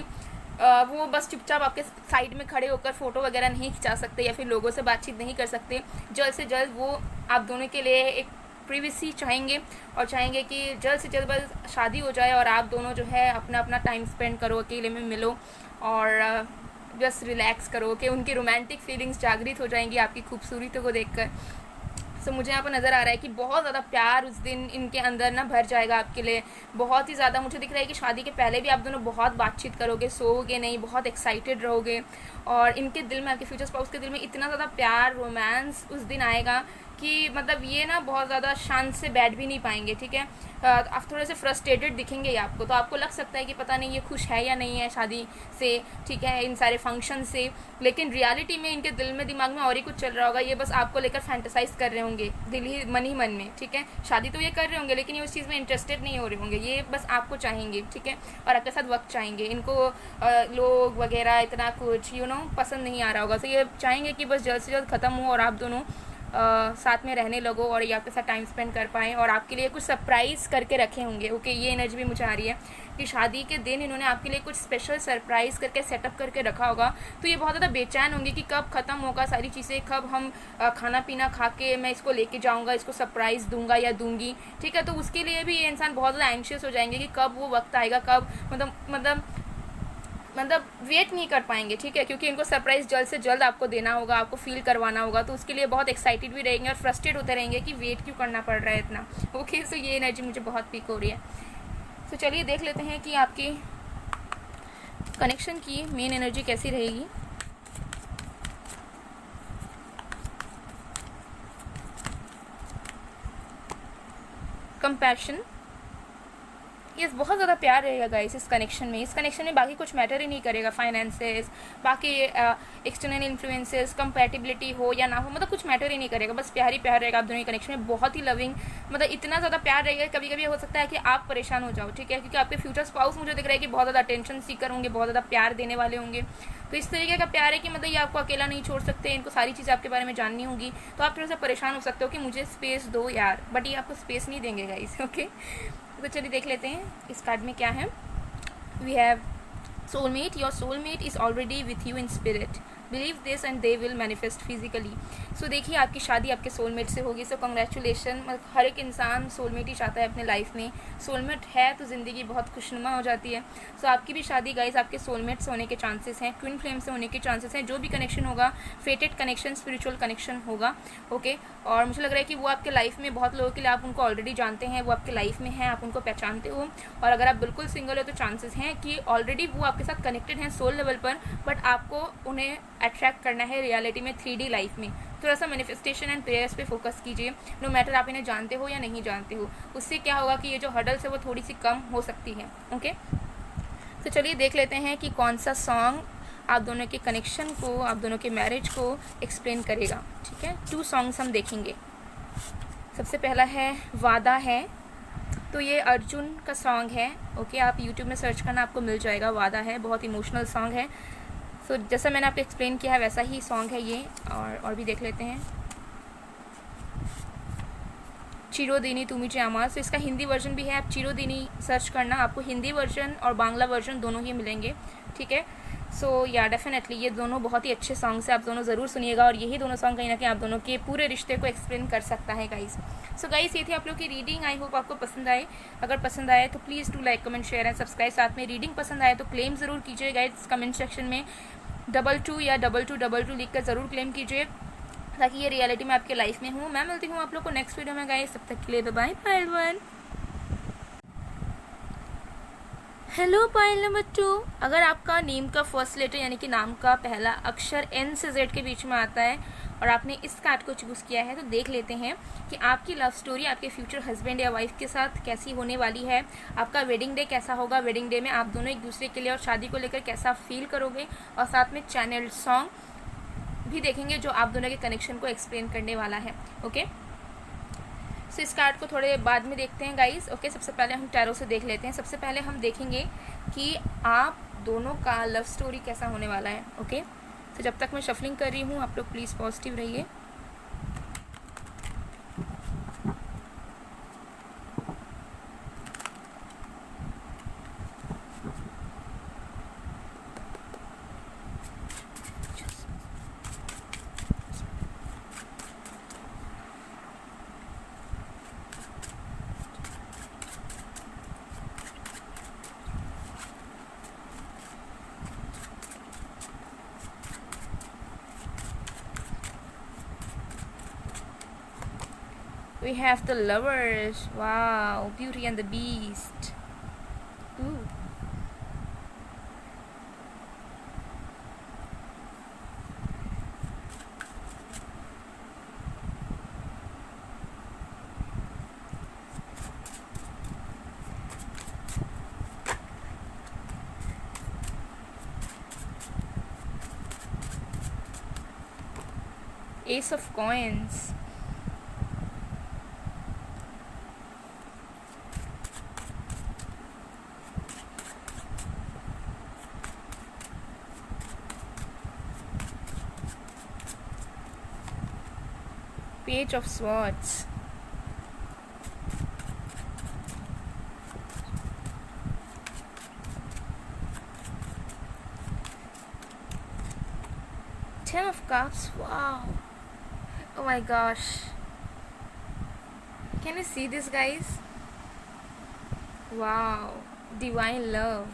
वो बस चुपचाप आपके साइड में खड़े होकर फ़ोटो वगैरह नहीं खिंचा सकते, या फिर लोगों से बातचीत नहीं कर सकते। जल्द से जल्द वो आप दोनों के लिए एक प्रिवेसी चाहेंगे, और चाहेंगे कि जल्द से जल्द बस शादी हो जाए और आप दोनों जो है अपना अपना टाइम स्पेंड करो, अकेले में मिलो, और बस रिलैक्स करो, कि उनकी रोमांटिक फीलिंग्स जागृत हो जाएंगी आपकी खूबसूरती को देखकर। सो मुझे यहाँ पर नज़र आ रहा है कि बहुत ज़्यादा प्यार उस दिन इनके अंदर ना भर जाएगा आपके लिए, बहुत ही ज़्यादा। मुझे दिख रहा है कि शादी के पहले भी आप दोनों बहुत बातचीत करोगे, सोओगे नहीं, बहुत एक्साइटेड रहोगे, और इनके दिल में, आपके फ्यूचर स्पाउस के दिल में इतना ज़्यादा प्यार, रोमांस उस दिन आएगा कि मतलब ये ना बहुत ज़्यादा शांत से बैठ भी नहीं पाएंगे, ठीक है। आप थोड़े से फ्रस्ट्रेटेड दिखेंगे आपको, तो आपको लग सकता है कि पता नहीं ये खुश है या नहीं है शादी से, ठीक है, इन सारे फंक्शन से, लेकिन रियलिटी में इनके दिल में, दिमाग में और ही कुछ चल रहा होगा। ये बस आपको लेकर फैंटेसाइज कर रहे होंगे मन ही मन में, ठीक है। शादी तो ये कर रहे होंगे, लेकिन ये उस चीज़ में इंटरेस्टेड नहीं हो रहे होंगे, ये बस आपको चाहेंगे, ठीक है, और आपके साथ वक्त चाहेंगे। इनको लोग वगैरह इतना कुछ पसंद नहीं आ रहा होगा, तो ये चाहेंगे कि बस जल्द से जल्द ख़त्म हो और आप दोनों साथ में रहने लगो, और ये आपके साथ टाइम स्पेंड कर पाएँ, और आपके लिए कुछ सरप्राइज़ करके रखे होंगे। ओके, ये एनर्जी भी मुझे आ रही है कि शादी के दिन इन्होंने आपके लिए कुछ स्पेशल सरप्राइज़ करके सेटअप करके रखा होगा। तो ये बहुत ज़्यादा बेचैन होंगे कि कब ख़त्म होगा सारी चीज़ें, कब हम खाना पीना खा के मैं इसको लेके जाऊँगा, इसको सरप्राइज़ दूंगा या दूंगी, ठीक है। तो उसके लिए भी ये इंसान बहुत ज़्यादा एंशियस हो जाएंगे कि कब वो वक्त आएगा, कब मतलब वेट नहीं कर पाएंगे, ठीक है, क्योंकि इनको सरप्राइज़ जल्द से जल्द आपको देना होगा, आपको फील करवाना होगा। तो उसके लिए बहुत एक्साइटेड भी रहेंगे और फ्रस्ट्रेट होते रहेंगे कि वेट क्यों करना पड़ रहा है इतना। ओके, सो ये एनर्जी मुझे बहुत पीक हो रही है। तो चलिए देख लेते हैं कि आपकी कनेक्शन की मेन एनर्जी कैसी रहेगी। कंपैशन, यस, बहुत ज़्यादा प्यार रहेगा गाइस इस कनेक्शन में। इस कनेक्शन में बाकी कुछ मैटर ही नहीं करेगा, फाइनेंसेस, बाकी एक्सटर्नल इन्फ्लुएंसेस, कंपैटिबिलिटी हो या ना हो, मतलब कुछ मैटर ही नहीं करेगा, बस प्यार ही प्यार रहेगा आप दोनों के कनेक्शन में। बहुत ही लविंग, मतलब इतना ज़्यादा प्यार रहेगा, कभी कभी हो सकता है कि आप परेशान हो जाओ, ठीक है, क्योंकि आपके फ्यूचर स्पाउस मुझे दिख रहा है कि बहुत ज़्यादा अटेंशन सीकर होंगे, बहुत ज़्यादा प्यार देने वाले होंगे। तो इस तरीके का प्यार है कि मतलब ये आपको अकेला नहीं छोड़ सकते, इनको सारी चीज़ें आपके बारे में जाननी होगी। तो आप थोड़ा सा परेशान हो सकते हो कि मुझे स्पेस दो यार, बट ये आपको स्पेस नहीं देंगे गाइस। ओके, तो चलिए देख लेते हैं इस कार्ड में क्या है। We have soulmate, your soulmate is already with you in spirit, believe this and they will manifest physically. So देखिए आपकी शादी आपके सोलमेट से होगी, सो कंग्रेचुलेशन। मतलब हर एक इंसान सोलमेट ही चाहता है अपने लाइफ में, सोलमेट है तो ज़िंदगी बहुत खुशनुमा हो जाती है। सो आपकी भी शादी गाइस आपके सोलमेट से होने के चांसेस हैं, ट्विन फ्लेम से होने के चांसेस हैं। जो भी कनेक्शन होगा, फेटेड कनेक्शन, स्पिरिचुअल कनेक्शन होगा। ओके, और मुझे लग रहा है कि वो आपके लाइफ में, बहुत लोगों के लिए आप उनको ऑलरेडी जानते हैं, वो आपके लाइफ में हैं, आप उनको पहचानते हो। और अगर आप बिल्कुल सिंगल हो तो चांसेस हैं कि ऑलरेडी वो आपके साथ कनेक्टेड हैं सोल लेवल पर, बट आपको उन्हें अट्रैक्ट करना है रियलिटी में, 3D लाइफ में। थोड़ा सा मैनिफेस्टेशन एंड प्रेयर्स पे फोकस कीजिए, नो मैटर आप इन्हें जानते हो या नहीं जानते हो। उससे क्या होगा कि ये जो हर्डल्स है वो थोड़ी सी कम हो सकती है। ओके, तो चलिए देख लेते हैं कि कौन सा सॉन्ग आप दोनों के कनेक्शन को, आप दोनों के मैरिज को एक्सप्लेन करेगा, ठीक है। 2 सॉन्ग्स हम देखेंगे। सबसे पहला है वादा है, तो ये अर्जुन का सॉन्ग है। ओके, आप यूट्यूब में सर्च करना, आपको मिल जाएगा। वादा है बहुत इमोशनल सॉन्ग है। सो जैसा मैंने आपको एक्सप्लेन किया है वैसा ही सॉन्ग है ये। और भी देख लेते हैं। चिरोदिनी तुमिचे आमार, तो इसका हिंदी वर्जन भी है, आप चिरोदिनी सर्च करना, आपको हिंदी वर्जन और बांग्ला वर्जन दोनों ही मिलेंगे, ठीक है। सो या डेफिनेटली ये दोनों बहुत ही अच्छे सॉन्ग्स हैं, आप दोनों ज़रूर सुनिएगा, और यही दोनों सॉन्ग कहीं ना कहीं आप दोनों के पूरे रिश्ते को एक्सप्लेन कर सकता है गाइस। सो गाइस, ये थी आप लोग की रीडिंग। आई होप आपको पसंद आए। अगर पसंद आए तो please to like, comment, share and subscribe. साथ में रीडिंग पसंद आए तो क्लेम ज़रूर कीजिए गाइस, कमेंट सेक्शन में 22 या 2222 लिख कर ज़रूर क्लेम कीजिए, ताकि ये रियलिटी में आपके लाइफ में हूँ। मैं मिलती हूँ आप लोग को नेक्स्ट वीडियो में गाइस, तब तक के लिए bye bye everyone. Hello pile number 2, अगर आपका नेम का फर्स्ट लेटर यानी कि नाम का पहला अक्षर एन से जेड के बीच में आता है और आपने इस कार्ड को चूज़ किया है, तो देख लेते हैं कि आपकी लव स्टोरी आपके फ्यूचर हस्बैंड या वाइफ के साथ कैसी होने वाली है। आपका वेडिंग डे कैसा होगा, वेडिंग डे में आप दोनों एक दूसरे के लिए और शादी को लेकर कैसा फील करोगे, और साथ में चैनल सॉन्ग भी देखेंगे जो आप दोनों के कनेक्शन को एक्सप्लेन करने वाला है। ओके, सो इस कार्ड को थोड़े बाद में देखते हैं गाइस। ओके, सबसे पहले हम टैरो से देख लेते हैं। सबसे पहले हम देखेंगे कि आप दोनों का लव स्टोरी कैसा होने वाला है। ओके, तो जब तक मैं शफलिंग कर रही हूँ, आप लोग प्लीज़ पॉजिटिव रहिए। We have the Lovers. Wow, Beauty and the Beast. Ooh. Ace of Coins. Page of Swords. Ten of Cups. Wow. Oh my gosh. Can you see this, guys? Wow. Divine love.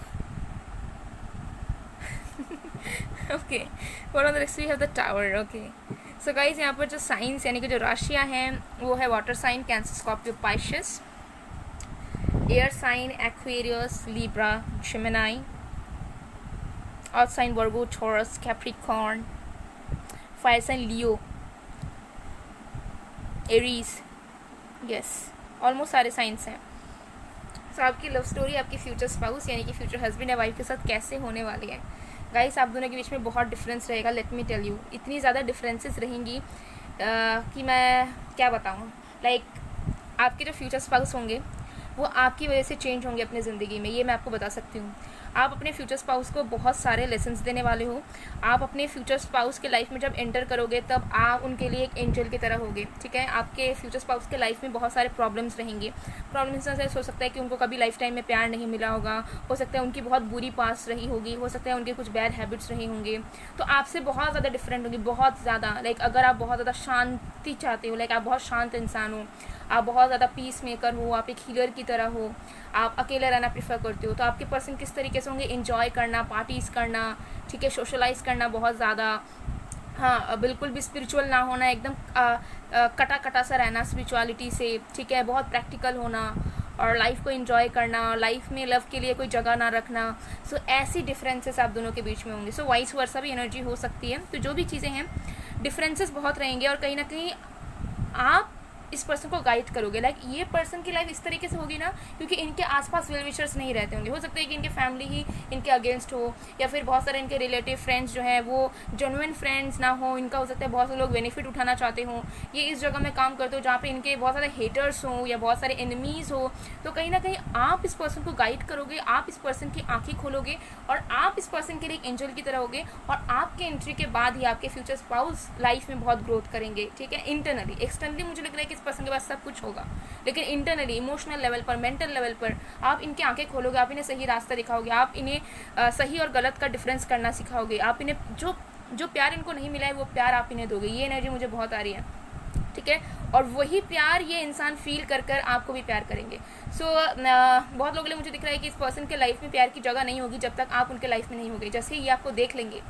Okay. What on the next we have the Tower. Okay. So guys, यहाँ पर जो science यानी कि जो राशियाँ हैं वो है water sign, Cancer, Scorpio, Pisces. Air sign Aquarius, Libra, Gemini. Earth sign Virgo, Taurus, Capricorn. Fire sign Leo, Aries. Yes, almost सारे साइंस हैं। सो आपकी लव स्टोरी आपकी फ्यूचर स्पाउस यानी कि फ्यूचर हस्बैंड या वाइफ के साथ कैसे होने वाली है गाइस। आप दोनों के बीच में बहुत डिफरेंस रहेगा। लेट मी टेल यू, इतनी ज़्यादा डिफरेंसेस रहेंगी कि मैं क्या बताऊँ। लाइक आपके जो फ्यूचर स्पाउस होंगे वो आपकी वजह से चेंज होंगे अपनी ज़िंदगी में, ये मैं आपको बता सकती हूँ। आप अपने फ्यूचर स्पाउस को बहुत सारे लेसन्स देने वाले हो। आप अपने फ्यूचर स्पाउस के लाइफ में जब एंटर करोगे तब आप उनके लिए एक एंजल की तरह होगे, ठीक है। आपके फ्यूचर स्पाउस के लाइफ में बहुत सारे प्रॉब्लम्स रहेंगे। प्रॉब्लम्स से हो सकता है कि उनको कभी लाइफ टाइम में प्यार नहीं मिला होगा, हो सकता है उनकी बहुत बुरी पास रही होगी, हो सकता है उनके कुछ बैड हैबिट्स रहे होंगे, तो आपसे बहुत ज़्यादा डिफरेंट होगी, बहुत ज़्यादा। लाइक अगर आप बहुत ज़्यादा शांति चाहते हो, लाइक आप बहुत शांत इंसान हो, आप बहुत ज़्यादा पीस मेकर हो, आप एक हीलर की तरह हो, आप अकेले रहना प्रेफर करते हो, तो आपके पर्सन किस तरीके से होंगे, एंजॉय करना, पार्टीज़ करना, ठीक है, सोशलाइज करना बहुत ज़्यादा। हाँ, बिल्कुल भी स्पिरिचुअल ना होना, एकदम कटा कटा सा रहना स्पिरिचुअलिटी से, ठीक है, बहुत प्रैक्टिकल होना और लाइफ को एंजॉय करना, लाइफ में लव के लिए कोई जगह ना रखना। सो ऐसी डिफरेंसेस आप दोनों के बीच में होंगे। सो वाइस वर्सा भी एनर्जी हो सकती है। तो जो भी चीज़ें हैं, डिफरेंसेस बहुत रहेंगे और कहीं ना कहीं आप इस पर्सन को गाइड करोगे। लाइक ये पर्सन की लाइफ इस तरीके से होगी ना, क्योंकि इनके आसपास वेल विशर्स नहीं रहते होंगे। हो सकता है कि इनके फैमिली ही इनके अगेंस्ट हो, या फिर बहुत सारे इनके रिलेटिव फ्रेंड्स जो हैं वो जेन्युइन फ्रेंड्स ना हो। इनका हो सकता है बहुत से लोग बेनिफिट उठाना चाहते हों। ये इस जगह में काम करते हो जहाँ पे इनके बहुत सारे हेटर्स हों या बहुत सारे एनिमीज़ हो। तो कहीं ना कहीं आप इस पर्सन को गाइड करोगे, आप इस पर्सन की आँखें खोलोगे और आप इस पर्सन के लिए एक एंजल की तरह होगे। और आपके एंट्री के बाद ही आपके फ्यूचर स्पाउस लाइफ में बहुत ग्रोथ करेंगे, ठीक है। इंटरनली, एक्सटर्नली मुझे लग रहा है कि इस पर्सन के पास सब कुछ होगा, लेकिन इंटरनली, इमोशनल लेवल पर, मेंटल लेवल पर आप इनकी आंखें खोलोगे, आप इन्हें सही रास्ता दिखाओगे, आप इन्हें सही और गलत का डिफरेंस करना सिखाओगे, आप इन्हें जो प्यार इनको नहीं मिला है वो प्यार आप इन्हें दोगे। ये एनर्जी मुझे बहुत आ रही है, ठीक है। और वही प्यार ये इंसान फील कर कर आपको भी प्यार करेंगे। बहुत लोगों के लिए मुझे दिख रहा है कि इस पर्सन के लाइफ में प्यार की जगह नहीं होगी जब तक आप उनके लाइफ में नहीं होगे। जैसे ही ये आपको देख लेंगे,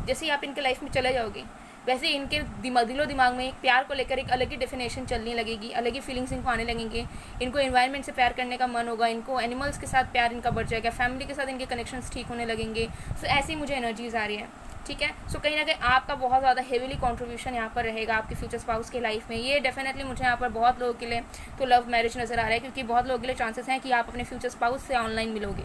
जैसे ही आप इनके लाइफ में चले जाओगे, वैसे इनके दिलो दिमाग में प्यार को लेकर एक अलग ही डेफिनेशन चलने लगेगी, अलग ही फीलिंग्स इनको आने लगेंगे। इनको एनवायरनमेंट से प्यार करने का मन होगा, इनको एनिमल्स के साथ प्यार इनका बढ़ जाएगा, फैमिली के साथ इनके कनेक्शंस ठीक होने लगेंगे। सो ऐसी मुझे एनर्जीज आ रही है, ठीक है। सो कहीं ना कहीं आपका बहुत ज़्यादा हेवीली कंट्रीब्यूशन यहाँ पर रहेगा आपके फ्यूचर स्पाउस के लाइफ में। ये डेफिनेटली मुझे यहाँ पर बहुत लोगों के लिए तो लव मैरिज नज़र आ रहा है, क्योंकि बहुत लोगों के लिए चांसेस हैं कि आप अपने फ्यूचर स्पाउस से ऑनलाइन मिलोगे,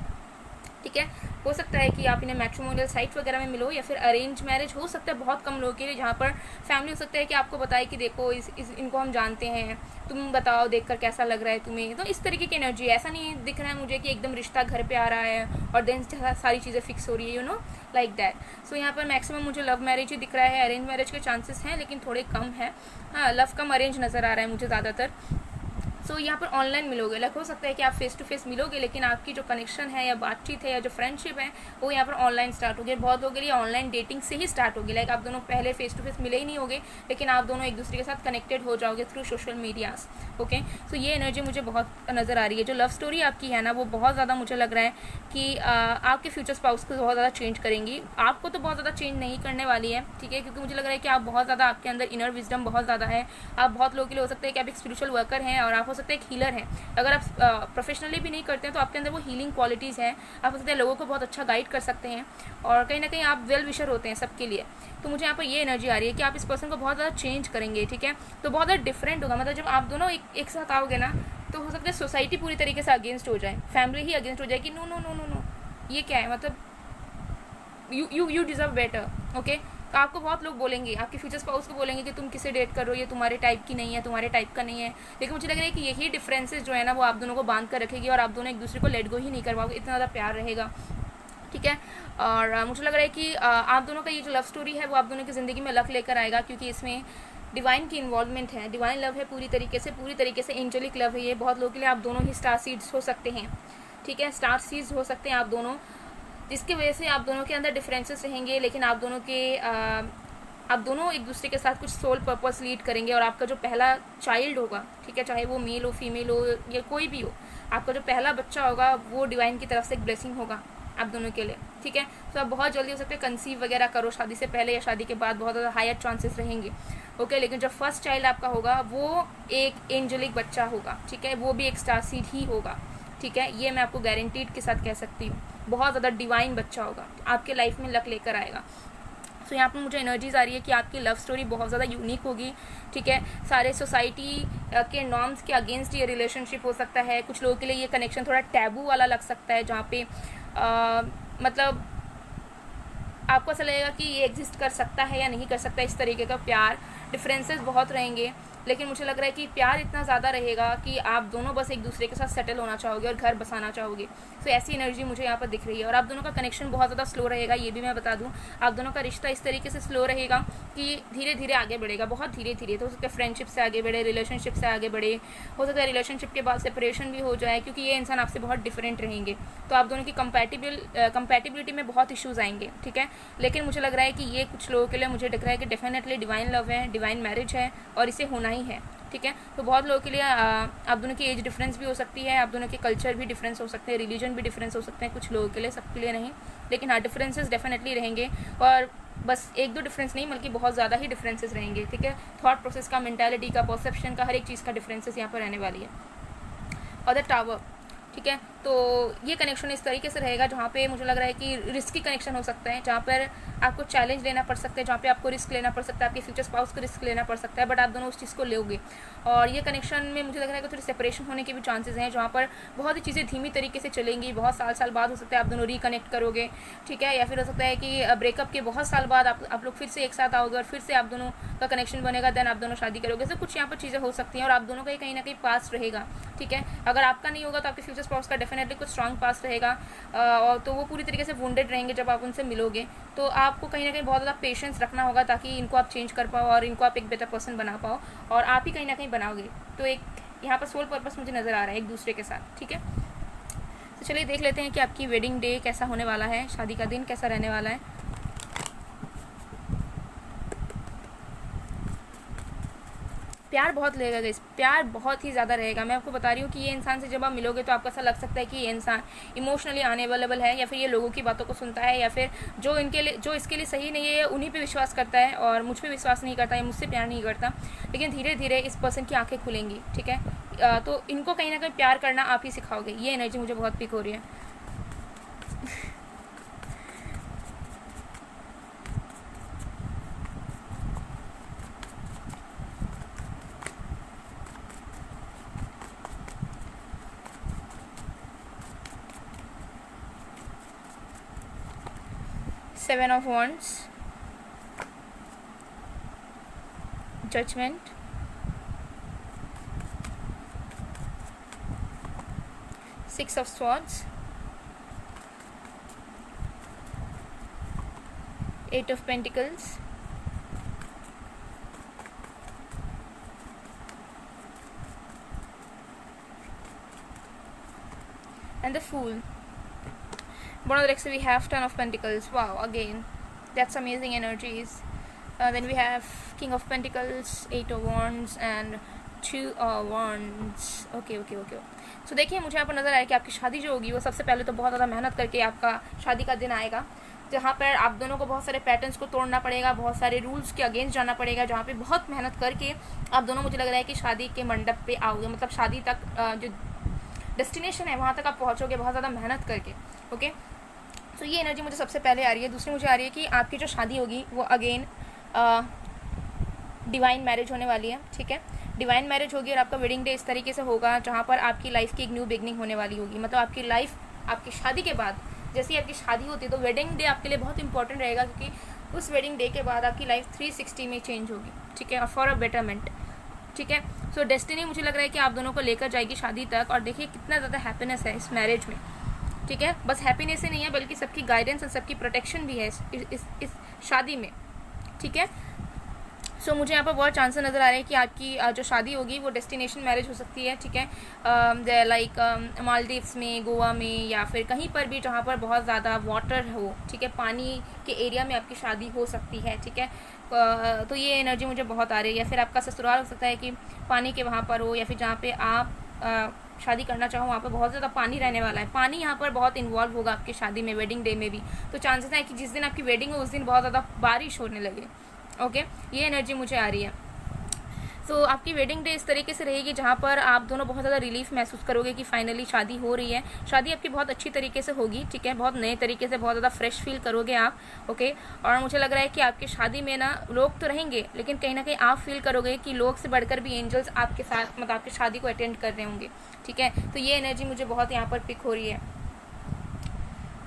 ठीक है। हो सकता है कि आप इन्हें मैट्रिमोनियल साइट वगैरह में मिलो, या फिर अरेंज मैरिज हो सकता है बहुत कम लोगों के लिए, जहाँ पर फैमिली हो सकता है कि आपको बताए कि देखो इनको हम जानते हैं, तुम बताओ देखकर कैसा लग रहा है तुम्हें। तो इस तरीके की एनर्जी है। ऐसा नहीं दिख रहा है मुझे कि एकदम रिश्ता घर पे आ रहा है और देन सारी चीज़ें फिक्स हो रही है, यू नो, लाइक दैट। सो यहाँ पर मैक्सिमम मुझे लव मैरिज ही दिख रहा है। अरेंज मैरिज के चांसेस हैं लेकिन थोड़े कम है। हाँ, लव कम अरेंज नज़र आ रहा है मुझे ज़्यादातर। सो यहाँ पर ऑनलाइन मिलोगे, लाइक हो सकता है कि आप फेस टू फेस मिलोगे, लेकिन आपकी जो कनेक्शन है या बातचीत है या जो फ्रेंडशिप है वो यहाँ पर ऑनलाइन स्टार्ट होगी। बहुत लोगों के लिए ऑनलाइन डेटिंग से ही स्टार्ट होगी, लाइक आप दोनों पहले फेस टू फेस मिले ही नहीं होगे, लेकिन आप दोनों एक दूसरे के साथ कनेक्टेड हो जाओगे थ्रू सोशल मीडियाज, ओके। सो ये एनर्जी मुझे बहुत नज़र आ रही है। जो लव स्टोरी आपकी है ना, वो बहुत ज़्यादा मुझे लग रहा है कि आपके फ्यूचर स्पाउस को बहुत ज़्यादा चेंज करेंगी। आपको तो बहुत ज़्यादा चेंज नहीं करने वाली है, ठीक है, क्योंकि मुझे लग रहा है कि आप बहुत ज़्यादा, आपके अंदर इनर विजडम बहुत ज़्यादा है। आप बहुत लोगों के लिए हो सकता है कि आप एक स्पिरिचुअल वर्कर हैं और आप हो सकते हैं एक हीलर हैं। अगर आप प्रोफेशनली भी नहीं करते हैं तो आपके अंदर वो हीलिंग क्वालिटीज़ हैं। आप हो सकते हैं लोगों को बहुत अच्छा गाइड कर सकते हैं और कहीं ना कहीं आप वेल विशर होते हैं सबके लिए। तो मुझे यहाँ पर ये एनर्जी आ रही है कि आप इस पर्सन को बहुत ज़्यादा चेंज करेंगे, ठीक है। तो बहुत ज़्यादा डिफरेंट होगा, मतलब जब आप दोनों एक साथ आओगे ना, तो हो सकता है सोसाइटी पूरी तरीके से अगेंस्ट हो जाए, फैमिली ही अगेंस्ट हो जाए कि no no no no no, ये क्या है, मतलब यू डिज़र्व बेटर, ओके। तो आपको बहुत लोग बोलेंगे, आपके फ्यूचर स्पाउस को बोलेंगे कि तुम किसे डेट कर रहे हो, ये तुम्हारे टाइप की नहीं है, तुम्हारे टाइप का नहीं है। लेकिन मुझे लग रहा है कि यही डिफरेंसेस जो है ना वो आप दोनों को बांध कर रखेगी और आप दोनों एक दूसरे को लेट गो ही नहीं कर पाओगे, इतना ज़्यादा प्यार रहेगा, ठीक है। और मुझे लग रहा है कि आप दोनों का ये जो लव स्टोरी है वो आप दोनों की ज़िंदगी में लक लेकर आएगा, क्योंकि इसमें डिवाइन की इन्वॉल्वमेंट है, डिवाइन लव है, पूरी तरीके से एंजेलिक लव है। ये बहुत लोगों के लिए आप दोनों ही स्टार सीड्स हो सकते हैं, ठीक है, स्टार सीड्स हो सकते हैं आप दोनों, जिसकी वजह से आप दोनों के अंदर डिफरेंसेस रहेंगे, लेकिन आप दोनों एक दूसरे के साथ कुछ सोल पर्पस लीड करेंगे। और आपका जो पहला चाइल्ड होगा, ठीक है, चाहे वो मेल हो, फीमेल हो या कोई भी हो, आपका जो पहला बच्चा होगा वो डिवाइन की तरफ से एक ब्लेसिंग होगा आप दोनों के लिए, ठीक है। तो आप बहुत जल्दी हो सकते हैं कंसीव वगैरह करो, शादी से पहले या शादी के बाद बहुत ज़्यादा हायर चांसेस रहेंगे, ओके। लेकिन जो फर्स्ट चाइल्ड आपका होगा वो एक एंजेलिक बच्चा होगा, ठीक है, वो भी एक स्टार सीड ही होगा, ठीक है। ये मैं आपको गारंटीड के साथ कह सकती हूँ, बहुत ज़्यादा डिवाइन बच्चा होगा, आपके लाइफ में लक लेकर आएगा। तो यहाँ पर मुझे एनर्जीज आ रही है कि आपकी लव स्टोरी बहुत ज़्यादा यूनिक होगी, ठीक है। सारे सोसाइटी के नॉर्म्स के अगेंस्ट ये रिलेशनशिप हो सकता है। कुछ लोगों के लिए ये कनेक्शन थोड़ा टैबू वाला लग सकता है, जहाँ पे मतलब आपको ऐसा लगेगा कि ये एग्जिस्ट कर सकता है या नहीं कर सकता, इस तरीके का प्यार। डिफरेंसेस बहुत रहेंगे, लेकिन मुझे लग रहा है कि प्यार इतना ज़्यादा रहेगा कि आप दोनों बस एक दूसरे के साथ सेटल होना चाहोगे और घर बसाना चाहोगे। सो ऐसी एनर्जी मुझे यहाँ पर दिख रही है। और आप दोनों का कनेक्शन बहुत ज़्यादा स्लो रहेगा, ये भी मैं बता दूँ। आप दोनों का रिश्ता इस तरीके से स्लो रहेगा कि धीरे धीरे आगे बढ़ेगा, बहुत धीरे धीरे। तो हो सकता है फ्रेंडशिप से आगे बढ़े, रिलेशनशिप से आगे बढ़े, हो सकता है रिलेशनशिप के बाद सेपरेशन भी हो जाए, क्योंकि ये इंसान आपसे बहुत डिफरेंट रहेंगे। तो आप दोनों की कंपैटिबिलिटी में बहुत इश्यूज़ आएंगे, ठीक है। लेकिन मुझे लग रहा है कि ये कुछ लोगों के लिए मुझे दिख रहा है कि डेफिनेटली डिवाइन लव है, डिवाइन मैरिज है और इसे होना ही है, ठीक है। तो बहुत लोगों के लिए आप दोनों की एज डिफरेंस भी हो सकती है, आप दोनों के कल्चर भी डिफरेंस हो सकते हैं, रिलीजन भी डिफरेंस हो सकते हैं कुछ लोगों के लिए, सबके लिए नहीं, लेकिन हाँ डिफरेंसेस डेफिनेटली रहेंगे। और बस एक दो डिफरेंस नहीं बल्कि बहुत ज़्यादा ही डिफरेंसेस रहेंगे, ठीक है। थॉट प्रोसेस का, मेंटालिटी का, परसेप्शन का, हर एक चीज़ का डिफरेंसेस यहाँ पर रहने वाली है। और द टावर, ठीक है। तो ये कनेक्शन इस तरीके से रहेगा जहाँ पे मुझे लग रहा है कि रिस्की कनेक्शन हो सकता है, जहाँ पर आपको चैलेंज लेना पड़ सकता है, जहाँ पे आपको रिस्क लेना पड़ सकता है, आपके फ्यूचर स्पाउस को रिस्क लेना पड़ सकता है, बट आप दोनों उस चीज़ को लोगे। और ये कनेक्शन में मुझे लग रहा है कि थोड़ी सेपरेशन होने के भी चांसेस हैं, जहाँ पर बहुत ही चीज़ें धीमी तरीके से चलेंगी, बहुत साल बाद हो सकता है आप दोनों रिकनेक्ट करोगे, ठीक है। या फिर हो सकता है कि ब्रेकअप के बहुत साल बाद आप लोग फिर से एक साथ आओगे और फिर से आप दोनों का कनेक्शन बनेगा, देन आप दोनों शादी करोगे। तो कुछ यहाँ पर चीज़ें हो सकती हैं और आप दोनों का कहीं ना कहीं पास रहेगा, ठीक है। अगर आपका नहीं होगा तो आपके फ्यूचर स्पाउस का डेफिनेटली कुछ स्ट्रांग पास्ट रहेगा, और तो वो पूरी तरीके से वुंडेड रहेंगे जब आप उनसे मिलोगे। तो आपको कहीं ना कहीं बहुत ज़्यादा पेशेंस रखना होगा ताकि इनको आप चेंज कर पाओ और इनको आप एक बेटर पर्सन बना पाओ, और आप ही कहीं ना कहीं बनाओगे। तो एक यहाँ पर सोल पर्पस मुझे नज़र आ रहा है एक दूसरे के साथ, ठीक है। तो चलिए देख लेते हैं कि आपकी वेडिंग डे कैसा होने वाला है, शादी का दिन कैसा रहने वाला है। प्यार बहुत लगेगा गाइस, प्यार बहुत ही ज़्यादा रहेगा। मैं आपको बता रही हूँ कि ये इंसान से जब आप मिलोगे तो आपको ऐसा लग सकता है कि ये इंसान इमोशनली अनअवेलेबल है, या फिर ये लोगों की बातों को सुनता है, या फिर जो इसके लिए सही नहीं है उन्हीं पे विश्वास करता है और मुझ पर विश्वास नहीं करता है, मुझसे प्यार नहीं करता। लेकिन धीरे धीरे इस पर्सन की आँखें खुलेंगी, ठीक है। तो इनको कहीं ना कहीं प्यार करना आप ही सिखाओगे। ये एनर्जी मुझे बहुत पिक हो रही है। 7 of Wands, Judgment, Six of Swords, Eight of Pentacles, and the Fool. Bottom of the deck, we have Ten of Pentacles. Wow, again, that's amazing energies. Then we have King of Pentacles, Eight of Wands, and Two of Wands. Okay. So देखिए, मुझे यहाँ पर नज़र आया कि आपकी शादी जो होगी वो सबसे पहले तो बहुत ज़्यादा मेहनत करके आपका शादी का दिन आएगा, जहाँ पर आप दोनों को बहुत सारे पैटर्न्स को तोड़ना पड़ेगा, बहुत सारे रूल्स के अगेंस्ट जाना पड़ेगा, जहाँ पे बहुत मेहनत करके आप दोनों, मुझे लग रहा है कि शादी के मंडप पे आओगे, मतलब शादी तक जो डेस्टिनेशन है वहाँ तक आप पहुँचोगे बहुत ज़्यादा मेहनत करके। ओके, तो ये एनर्जी मुझे सबसे पहले आ रही है। दूसरी मुझे आ रही है कि आपकी जो शादी होगी वो अगेन डिवाइन मैरिज होने वाली है, ठीक है। डिवाइन मैरिज होगी और आपका वेडिंग डे इस तरीके से होगा जहाँ पर आपकी लाइफ की एक न्यू बिगनिंग होने वाली होगी। मतलब आपकी लाइफ, आपकी शादी के बाद जैसे ही आपकी शादी होती है तो वेडिंग डे आपके लिए बहुत इंपॉर्टेंट रहेगा, क्योंकि उस वेडिंग डे के बाद आपकी लाइफ 360 में चेंज होगी, ठीक है, और फॉर अ बेटरमेंट, ठीक है। सो डेस्टिनी मुझे लग रहा है कि आप दोनों को लेकर जाएगी शादी तक, और देखिए कितना ज़्यादा हैप्पीनेस है इस मैरिज में, ठीक है। बस हैप्पीनेस ही नहीं है बल्कि सबकी गाइडेंस और सबकी प्रोटेक्शन भी है इस शादी में, ठीक है। सो मुझे यहाँ पर बहुत चांसेस नज़र आ रहे हैं कि आपकी जो शादी होगी वो डेस्टिनेशन मैरिज हो सकती है, ठीक है। लाइक मालदीव्स में, गोवा में, या फिर कहीं पर भी जहाँ पर बहुत ज़्यादा वाटर हो, ठीक है, पानी के एरिया में आपकी शादी हो सकती है, ठीक है। तो ये एनर्जी मुझे बहुत आ रही है। या फिर आपका ससुराल हो सकता है कि पानी के वहाँ पर हो, या फिर जहाँ पे आप शादी करना चाहो वहाँ पर बहुत ज़्यादा पानी रहने वाला है। पानी यहाँ पर बहुत इन्वॉल्व होगा आपकी शादी में, वेडिंग डे में भी। तो चांसेस हैं कि जिस दिन आपकी वेडिंग हो उस दिन बहुत ज़्यादा बारिश होने लगे। ओके, ये एनर्जी मुझे आ रही है। तो आपकी वेडिंग डे इस तरीके से रहेगी जहाँ पर आप दोनों बहुत ज़्यादा रिलीफ महसूस करोगे कि फाइनली शादी हो रही है। शादी आपकी बहुत अच्छी तरीके से होगी, ठीक है, बहुत नए तरीके से, बहुत ज़्यादा फ्रेश फील करोगे आप। ओके, और मुझे लग रहा है कि आपकी शादी में ना लोग तो रहेंगे, लेकिन कहीं ना कहीं आप फील करोगे कि लोग से बढ़कर भी एंजल्स आपके साथ, मतलब आपकी शादी को अटेंड कर रहे होंगे, ठीक है। तो ये एनर्जी मुझे बहुत यहाँ पर पिक हो रही है।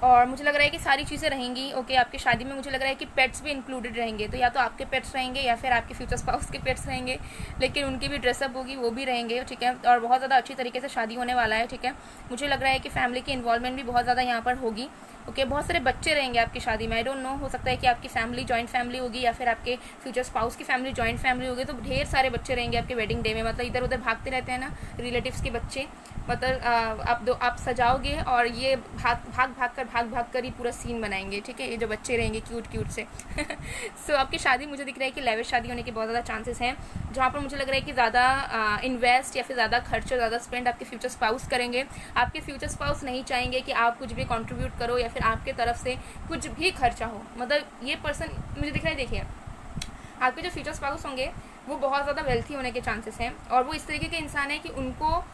और मुझे लग रहा है कि सारी चीज़ें रहेंगी। ओके, आपकी शादी में मुझे लग रहा है कि पेट्स भी इंक्लूडेड रहेंगे, तो या तो आपके पेट्स रहेंगे या फिर आपके फ्यूचर स्पाउस के पेट्स रहेंगे, लेकिन उनकी भी ड्रेसअप होगी, वो भी रहेंगे, ठीक है। और बहुत ज़्यादा अच्छी तरीके से शादी होने वाला है, ठीक है। मुझे लग रहा है कि फैमिली की इन्वॉल्वमेंट भी बहुत ज़्यादा यहाँ पर होगी। ओके, बहुत सारे बच्चे रहेंगे आपकी शादी में। आई डोंट नो, हो सकता है कि आपकी फैमिली जॉइंट फैमिली होगी या फिर आपके फ्यूचर स्पाउस की फैमिली जॉइंट फैमिली होगी। तो ढेर सारे बच्चे रहेंगे आपके वेडिंग डे में। मतलब इधर उधर भागते रहते हैं ना रिलेटिव्स के बच्चे, मतलब आप सजाओगे और ये भाग कर ही पूरा सीन बनाएंगे, ठीक है। ये जो बच्चे रहेंगे क्यूट से सो आपकी शादी मुझे दिख रहा है कि लेविश शादी होने के बहुत ज़्यादा चांसेस हैं, जहाँ पर मुझे लग रहा है कि ज़्यादा इन्वेस्ट या फिर ज़्यादा खर्च, ज़्यादा स्पेंड आपके फ्यूचर स्पाउस करेंगे। आपके फ्यूचर स्पाउस नहीं चाहेंगे कि आप कुछ भी कंट्रीब्यूट करो या फिर आपके तरफ से कुछ भी खर्चा हो। मतलब ये पर्सन मुझे दिख रहा है, देखिए आपके जो फ्यूचर स्पाउस होंगे वो बहुत ज़्यादा वेल्थी होने के चांसेस हैं, और वो इस तरीके के इंसान है कि उनको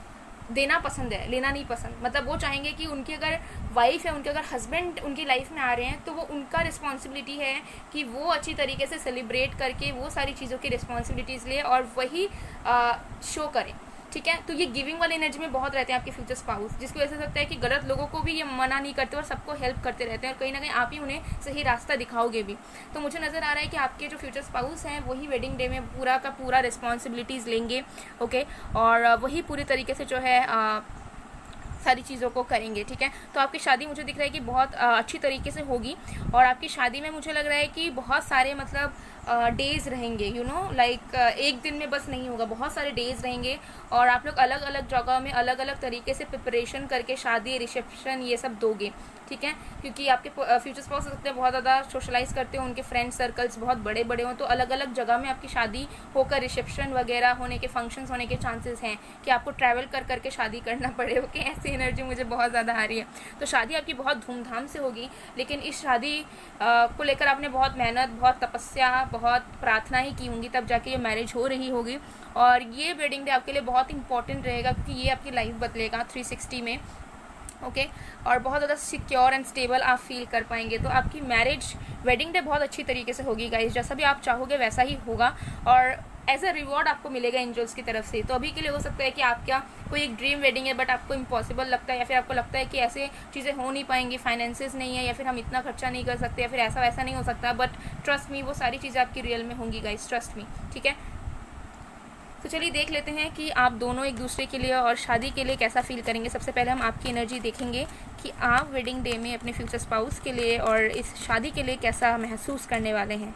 देना पसंद है, लेना नहीं पसंद। मतलब वो चाहेंगे कि उनकी अगर वाइफ है, उनके अगर हस्बैंड उनकी लाइफ में आ रहे हैं तो वो उनका रिस्पॉन्सिबिलिटी है कि वो अच्छी तरीके से सेलिब्रेट करके वो सारी चीज़ों की रिस्पॉन्सिबिलिटीज़ ले और वही शो करें, ठीक है। तो ये गिविंग वाली एनर्जी में बहुत रहते हैं आपके फ्यूचर स्पाउस, जिसको ऐसा लगता है कि गलत लोगों को भी ये मना नहीं करते और सबको हेल्प करते रहते हैं, और कहीं ना कहीं आप ही उन्हें सही रास्ता दिखाओगे भी। तो मुझे नज़र आ रहा है कि आपके जो फ्यूचर स्पाउस हैं वही वेडिंग डे में पूरा का पूरा रिस्पॉन्सिबिलिटीज़ लेंगे, ओके, और वही पूरी तरीके से जो है सारी चीज़ों को करेंगे, ठीक है। तो आपकी शादी मुझे दिख रहा है कि बहुत अच्छी तरीके से होगी, और आपकी शादी में मुझे लग रहा है कि बहुत सारे मतलब डेज़ रहेंगे, यू नो लाइक एक दिन में बस नहीं होगा, बहुत सारे डेज़ रहेंगे, और आप लोग अलग अलग जगह में अलग अलग तरीके से प्रिपरेशन करके शादी, रिसेप्शन ये सब दोगे, ठीक है। क्योंकि आपके फ्यूचर स्पाउस हो सकते हैं बहुत ज़्यादा सोशलाइज करते हो, उनके फ्रेंड सर्कल्स बहुत बड़े बड़े हों, तो अलग अलग जगह में आपकी शादी होकर रिसेप्शन वगैरह होने के, फंक्शंस होने के चांसेस हैं कि आपको ट्रैवल कर करके शादी करना पड़े। ओके, ऐसी एनर्जी मुझे बहुत ज़्यादा आ रही है। तो शादी आपकी बहुत धूमधाम से होगी, लेकिन इस शादी को लेकर आपने बहुत मेहनत, बहुत तपस्या, बहुत प्रार्थना ही की होंगी, तब जाके ये मैरिज हो रही होगी। और ये वेडिंग डे आपके लिए बहुत इंपॉर्टेंट रहेगा, क्योंकि ये आपकी लाइफ बदलेगा 360 में। ओके, और बहुत ज़्यादा सिक्योर एंड स्टेबल आप फील कर पाएंगे। तो आपकी मैरिज वेडिंग डे बहुत अच्छी तरीके से होगी गाइज, जैसा भी आप चाहोगे वैसा ही होगा, और एज अ रिवॉर्ड आपको मिलेगा एंजल्स की तरफ से। तो अभी के लिए हो सकता है कि आपका कोई एक ड्रीम वेडिंग है बट आपको इम्पॉसिबल लगता है, या फिर आपको लगता है कि ऐसे चीज़ें हो नहीं पाएंगी, फाइनेंसेस नहीं है, या फिर हम इतना खर्चा नहीं कर सकते, या फिर ऐसा वैसा नहीं हो सकता, बट ट्रस्ट मी वो सारी चीज़ें आपकी रियल में होंगी गाइज, ट्रस्ट मी, ठीक है। तो चलिए देख लेते हैं कि आप दोनों एक दूसरे के लिए और शादी के लिए कैसा फील करेंगे। सबसे पहले हम आपकी एनर्जी देखेंगे कि आप वेडिंग डे में अपने फ्यूचर स्पाउस के लिए और इस शादी के लिए कैसा महसूस करने वाले हैं।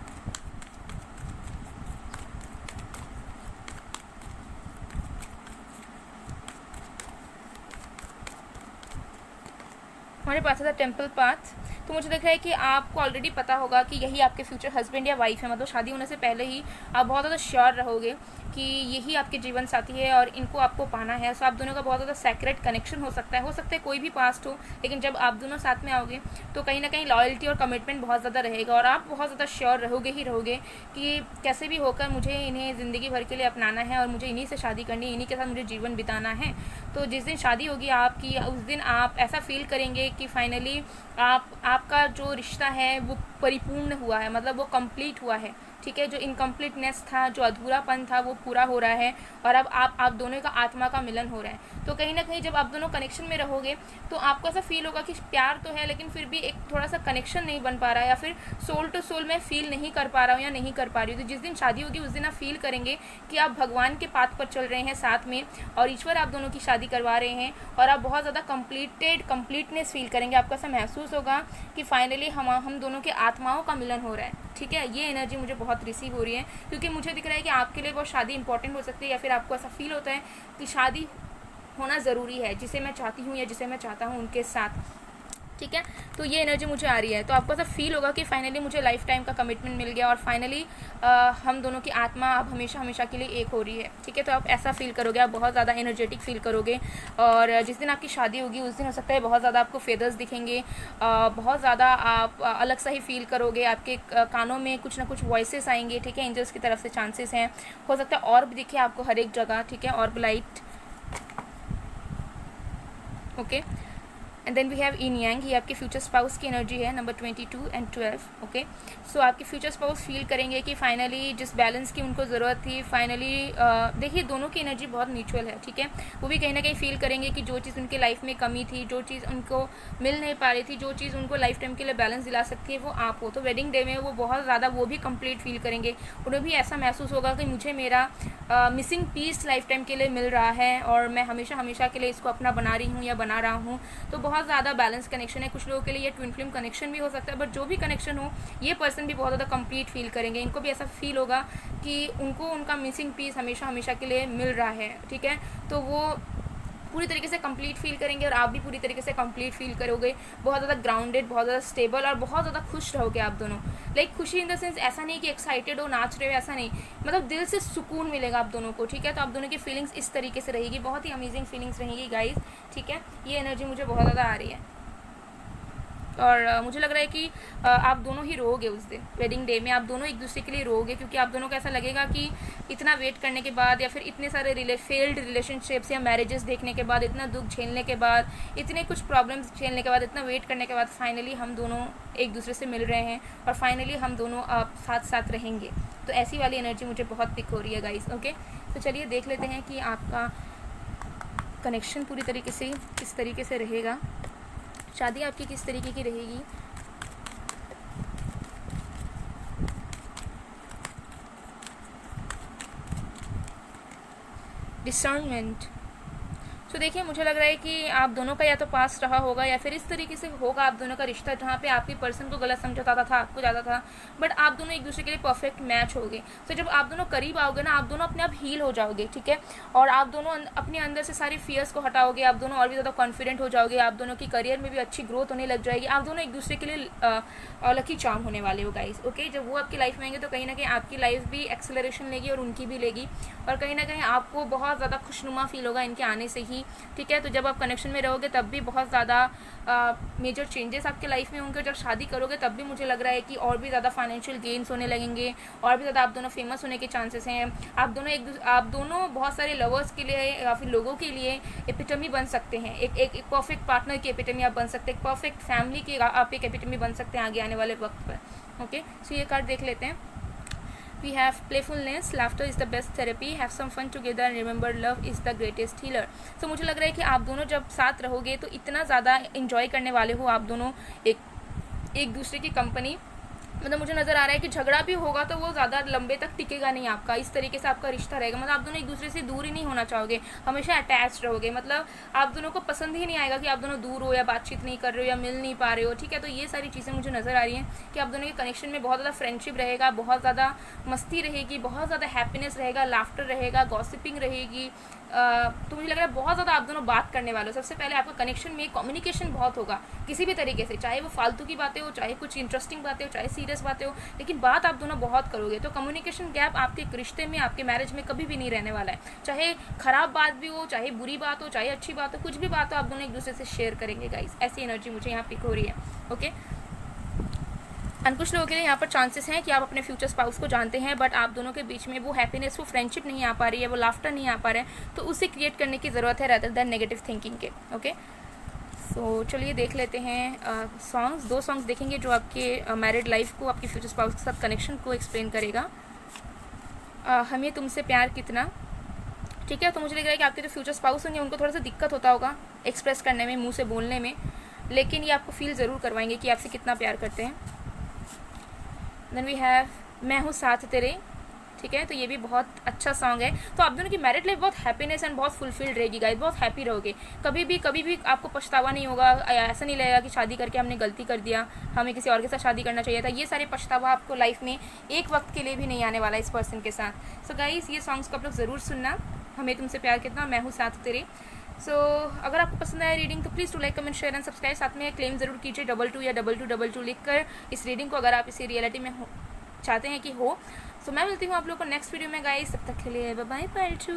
हमारे पास था टेम्पल पाथ। तो मुझे लग रहा है कि आपको ऑलरेडी पता होगा कि यही आपके फ्यूचर हस्बैंड या वाइफ है, मतलब शादी होने से पहले ही आप बहुत ज़्यादा श्योर रहोगे कि यही आपके जीवन साथी है और इनको आपको पाना है। सो आप दोनों का बहुत ज़्यादा सेक्रेट कनेक्शन हो सकता है कोई भी पास्ट हो, लेकिन जब आप दोनों साथ में आओगे तो कहीं ना कहीं लॉयल्टी और कमिटमेंट बहुत ज़्यादा रहेगा, और आप बहुत ज़्यादा श्योर रहोगे ही रहोगे कि कैसे भी होकर मुझे इन्हें ज़िंदगी भर के लिए अपनाना है, और मुझे इन्हीं से शादी करनी है, इन्हीं के साथ मुझे जीवन बिताना है। तो जिस दिन शादी होगी आपकी, उस दिन आप ऐसा फील करेंगे कि फाइनली आपका जो रिश्ता है वो परिपूर्ण हुआ है, मतलब वो कंप्लीट हुआ है, ठीक है। जो इनकम्प्लीटनेस था, जो अधूरापन था, वो पूरा हो रहा है, और अब आप दोनों का आत्मा का मिलन हो रहा है। तो कहीं ना कहीं जब आप दोनों कनेक्शन में रहोगे तो आपको ऐसा फील होगा कि प्यार तो है, लेकिन फिर भी एक थोड़ा सा कनेक्शन नहीं बन पा रहा है, या फिर सोल टू सोल मैं फील नहीं कर पा रहा हूँ या नहीं कर पा रही हूँ। तो जिस दिन शादी होगी उस दिन आप फील करेंगे कि आप भगवान के पाथ पर चल रहे हैं साथ में, और ईश्वर आप दोनों की शादी करवा रहे हैं, और आप बहुत ज़्यादा कंप्लीटनेस फील करेंगे। आपको ऐसा महसूस होगा कि फाइनली हम दोनों के आत्माओं का मिलन हो रहा है, ठीक है। ये एनर्जी मुझे बहुत रिसीव हो रही है, क्योंकि मुझे दिख रहा है कि आपके लिए बहुत शादी इंपॉर्टेंट हो सकती है, या फिर आपको ऐसा फील होता है कि शादी होना ज़रूरी है, जिसे मैं चाहती हूँ या जिसे मैं चाहता हूँ उनके साथ, ठीक है। तो ये एनर्जी मुझे आ रही है। तो आपको ऐसा फील होगा कि फाइनली मुझे लाइफ टाइम का कमिटमेंट मिल गया, और फाइनली हम दोनों की आत्मा अब हमेशा हमेशा के लिए एक हो रही है, ठीक है। तो आप ऐसा फील करोगे, आप बहुत ज़्यादा एनर्जेटिक फील करोगे, और जिस दिन आपकी शादी होगी उस दिन हो सकता है बहुत ज़्यादा आपको फेदर्स दिखेंगे, बहुत ज़्यादा आप अलग सा ही फील करोगे, आपके कानों में कुछ ना कुछ वॉइसेस आएंगे, ठीक है। एंजल्स की तरफ से चांसेस हैं, हो सकता है ऑर्ब दिखे आपको हर एक जगह, ठीक है, orb light, okay. And then we have yin yang, ये आपके फ्यूचर स्पाउस की एनर्जी है, नंबर 22 एंड 12, ओके। सो आपके फ्यूचर स्पाउस फील करेंगे कि फाइनली जिस बैलेंस की उनको ज़रूरत थी, फाइनली देखिए दोनों की एनर्जी बहुत म्यूचुअल है, ठीक है। वो भी कहीं ना कहीं फील करेंगे कि जो चीज़ उनकी लाइफ में कमी थी, जो चीज़ उनको मिल नहीं पा रही थी, जो चीज़ उनको लाइफ टाइम के लिए बैलेंस दिला सकती है, वो आप हो। तो वेडिंग डे में वो बहुत ज़्यादा वो भी कंप्लीट फील करेंगे, उन्हें भी ऐसा महसूस होगा कि मुझे मेरा मिसिंग पीस लाइफ टाइम के लिए मिल रहा है, और मैं हमेशा हमेशा के लिए इसको अपना बना रही हूँ या बना रहा हूँ। तो बहुत ज़्यादा बैलेंस कनेक्शन है। कुछ लोगों के लिए ये ट्विन फ्लेम कनेक्शन भी हो सकता है, बट जो भी कनेक्शन हो, ये पर्सन भी बहुत ज़्यादा कंप्लीट फील करेंगे। इनको भी ऐसा फील होगा कि उनको उनका मिसिंग पीस हमेशा हमेशा के लिए मिल रहा है, ठीक है। तो वो पूरी तरीके से कंप्लीट फील करेंगे, और आप भी पूरी तरीके से कंप्लीट फील करोगे, बहुत ज़्यादा ग्राउंडेड, बहुत ज़्यादा स्टेबल, और बहुत ज़्यादा खुश रहोगे आप दोनों। लाइक खुशी इन द सेंस ऐसा नहीं कि एक्साइटेड हो, नाच रहे हो, ऐसा नहीं, मतलब दिल से सुकून मिलेगा आप दोनों को, ठीक है। तो आप दोनों की फीलिंग्स इस तरीके से रहेगी, बहुत ही अमेजिंग फीलिंग्स रहेंगी गाइज, ठीक है। ये एनर्जी मुझे बहुत ज़्यादा आ रही है, और मुझे लग रहा है कि आप दोनों ही रोओगे उस दिन वेडिंग डे में, आप दोनों एक दूसरे के लिए रोओगे, क्योंकि आप दोनों को ऐसा लगेगा कि इतना वेट करने के बाद, या फिर इतने सारे फेल्ड रिलेशनशिप्स या मैरिजेस देखने के बाद, इतना दुख झेलने के बाद, इतने कुछ प्रॉब्लम्स झेलने के बाद, इतना वेट करने के बाद फाइनली हम दोनों एक दूसरे से मिल रहे हैं, और फाइनली हम दोनों आप साथ साथ रहेंगे। तो ऐसी वाली एनर्जी मुझे बहुत पिक हो रही है गाइस, ओके। तो चलिए देख लेते हैं कि आपका कनेक्शन पूरी तरीके से किस तरीके से रहेगा, शादी आपकी किस तरीके की रहेगी। डिसर्नमेंट, तो देखिए मुझे लग रहा है कि आप दोनों का या तो पास रहा होगा या फिर इस तरीके से होगा आप दोनों का रिश्ता जहाँ पे आपकी पर्सन को गलत समझा जाता था, आपको ज़्यादा था, बट आप दोनों एक दूसरे के लिए परफेक्ट मैच होगे। तो जब आप दोनों करीब आओगे ना, आप दोनों अपने आप हील हो जाओगे, ठीक है, और आप दोनों अपने अंदर से सारी फियर्स को हटाओगे, आप दोनों और भी ज़्यादा कॉन्फिडेंट हो जाओगे, आप दोनों की करियर में भी अच्छी ग्रोथ होने लग जाएगी, आप दोनों एक दूसरे के लिए लकी चार्म होने वाले हो गाइस। ओके, जब वो आपकी लाइफ में आएंगे तो कहीं ना कहीं आपकी लाइफ भी एक्सेलरेशन लेगी और उनकी भी लेगी, और कहीं ना कहीं आपको बहुत ज़्यादा खुशनुमा फील होगा इनके आने से ही, ठीक है। तो जब आप कनेक्शन में रहोगे तब भी बहुत ज़्यादा मेजर चेंजेस आपके लाइफ में होंगे, जब शादी करोगे तब भी मुझे लग रहा है कि और भी ज़्यादा फाइनेंशियल गेन्स होने लगेंगे, और भी ज़्यादा आप दोनों फेमस होने के चांसेस हैं। आप दोनों बहुत सारे लवर्स के लिए या फिर लोगों के लिए एपिटमी बन सकते हैं, एक परफेक्ट पार्टनर की एपिटमी आप बन सकते हैं, एक परफेक्ट फैमिली की आप एक एपिटमी बन सकते हैं आगे आने वाले वक्त पर। ओके, सो ये कार्ड देख लेते हैं। We have playfulness, laughter is the best therapy, have some fun together and remember love is the greatest healer। So मुझे लग रहा है कि आप दोनों जब साथ रहोगे तो इतना ज़्यादा enjoy करने वाले हो आप दोनों एक दूसरे की कंपनी। मतलब मुझे नज़र आ रहा है कि झगड़ा भी होगा तो वो ज़्यादा लंबे तक टिकेगा नहीं आपका, इस तरीके से आपका रिश्ता रहेगा। मतलब आप दोनों एक दूसरे से दूर ही नहीं होना चाहोगे, हमेशा अटैच रहोगे। मतलब आप दोनों को पसंद ही नहीं आएगा कि आप दोनों दूर हो या बातचीत नहीं कर रहे हो या मिल नहीं पा रहे हो, ठीक है। तो ये सारी चीज़ें मुझे नज़र आ रही हैं कि आप दोनों के कनेक्शन में बहुत ज़्यादा फ्रेंडशिप रहेगा, बहुत ज़्यादा मस्ती रहेगी, बहुत ज़्यादा हैप्पीनेस रहेगा, लाफ्टर रहेगा, गॉसिपिंग रहेगी। तो मुझे लग रहा है बहुत ज़्यादा आप दोनों बात करने वाले हो। सबसे पहले आपका कनेक्शन में कम्युनिकेशन बहुत होगा किसी भी तरीके से, चाहे वो फालतू की बातें हो, चाहे कुछ इंटरेस्टिंग बातें हो, चाहे सीरियस बातें हो, लेकिन बात आप दोनों बहुत करोगे। तो कम्युनिकेशन गैप आपके रिश्ते में, आपके मैरिज में कभी भी नहीं रहने वाला है। चाहे खराब बात भी हो, चाहे बुरी बात हो, चाहे अच्छी बात हो, कुछ भी बात हो आप दोनों एक दूसरे से शेयर करेंगे गाइस। ऐसी एनर्जी मुझे यहाँ पिक हो रही है। ओके, एंड कुछ लोगों के लिए यहाँ पर चांसेस हैं कि आप अपने फ्यूचर स्पाउस को जानते हैं, बट आप दोनों के बीच में वो हैप्पीनेस, वो फ्रेंडशिप नहीं आ पा रही है, वो लाफ्टर नहीं आ पा रहा है, तो उसे क्रिएट करने की ज़रूरत है रादर दैन नेगेटिव थिंकिंग के। ओके, सो चलिए देख लेते हैं सॉन्ग्स। 2 सॉन्ग्स देखेंगे जो आपके मैरिड लाइफ को, आपके फ्यूचर स्पाउस के साथ कनेक्शन को एक्सप्लेन करेगा। हमें तुमसे प्यार कितना, ठीक है। तो मुझे लग रहा है कि आपके जो फ्यूचर स्पाउस होंगे उनको थोड़ा सा दिक्कत होता होगा एक्सप्रेस करने में, मुँह से बोलने में, लेकिन ये आपको फील ज़रूर करवाएंगे कि आपसे कितना प्यार करते हैं। देन वी हैव मैं हूँ साथ तेरे, ठीक है। तो ये भी बहुत अच्छा सॉन्ग है। तो आप दोनों की मैरिड लाइफ बहुत हैप्पीनेस एंड बहुत फुलफिल्ड रहेगी गाइस, बहुत हैप्पी रहोगे। कभी भी आपको पछतावा नहीं होगा, ऐसा नहीं लगेगा कि शादी करके हमने गलती कर दिया, हमें किसी और के साथ शादी करना चाहिए था। ये सारे पछतावा आपको लाइफ में एक वक्त के लिए भी नहीं आने वाला इस पर्सन के साथ। सो गाइस ये सॉन्ग्स को आप लोग ज़रूर सुनना, हमें तुमसे प्यार कितना, मैं हूँ साथ तेरे। सो अगर आपको पसंद आया रीडिंग तो please to like, comment, share and subscribe. साथ में क्लेम ज़रूर कीजिए 22 या 2222 लिखकर इस रीडिंग को, अगर आप इसे रियलिटी में चाहते हैं कि हो। सो मैं मिलती हूँ आप लोगों को नेक्स्ट वीडियो में गाइस, तब तक के लिए बाय बाय, पार्ट 2।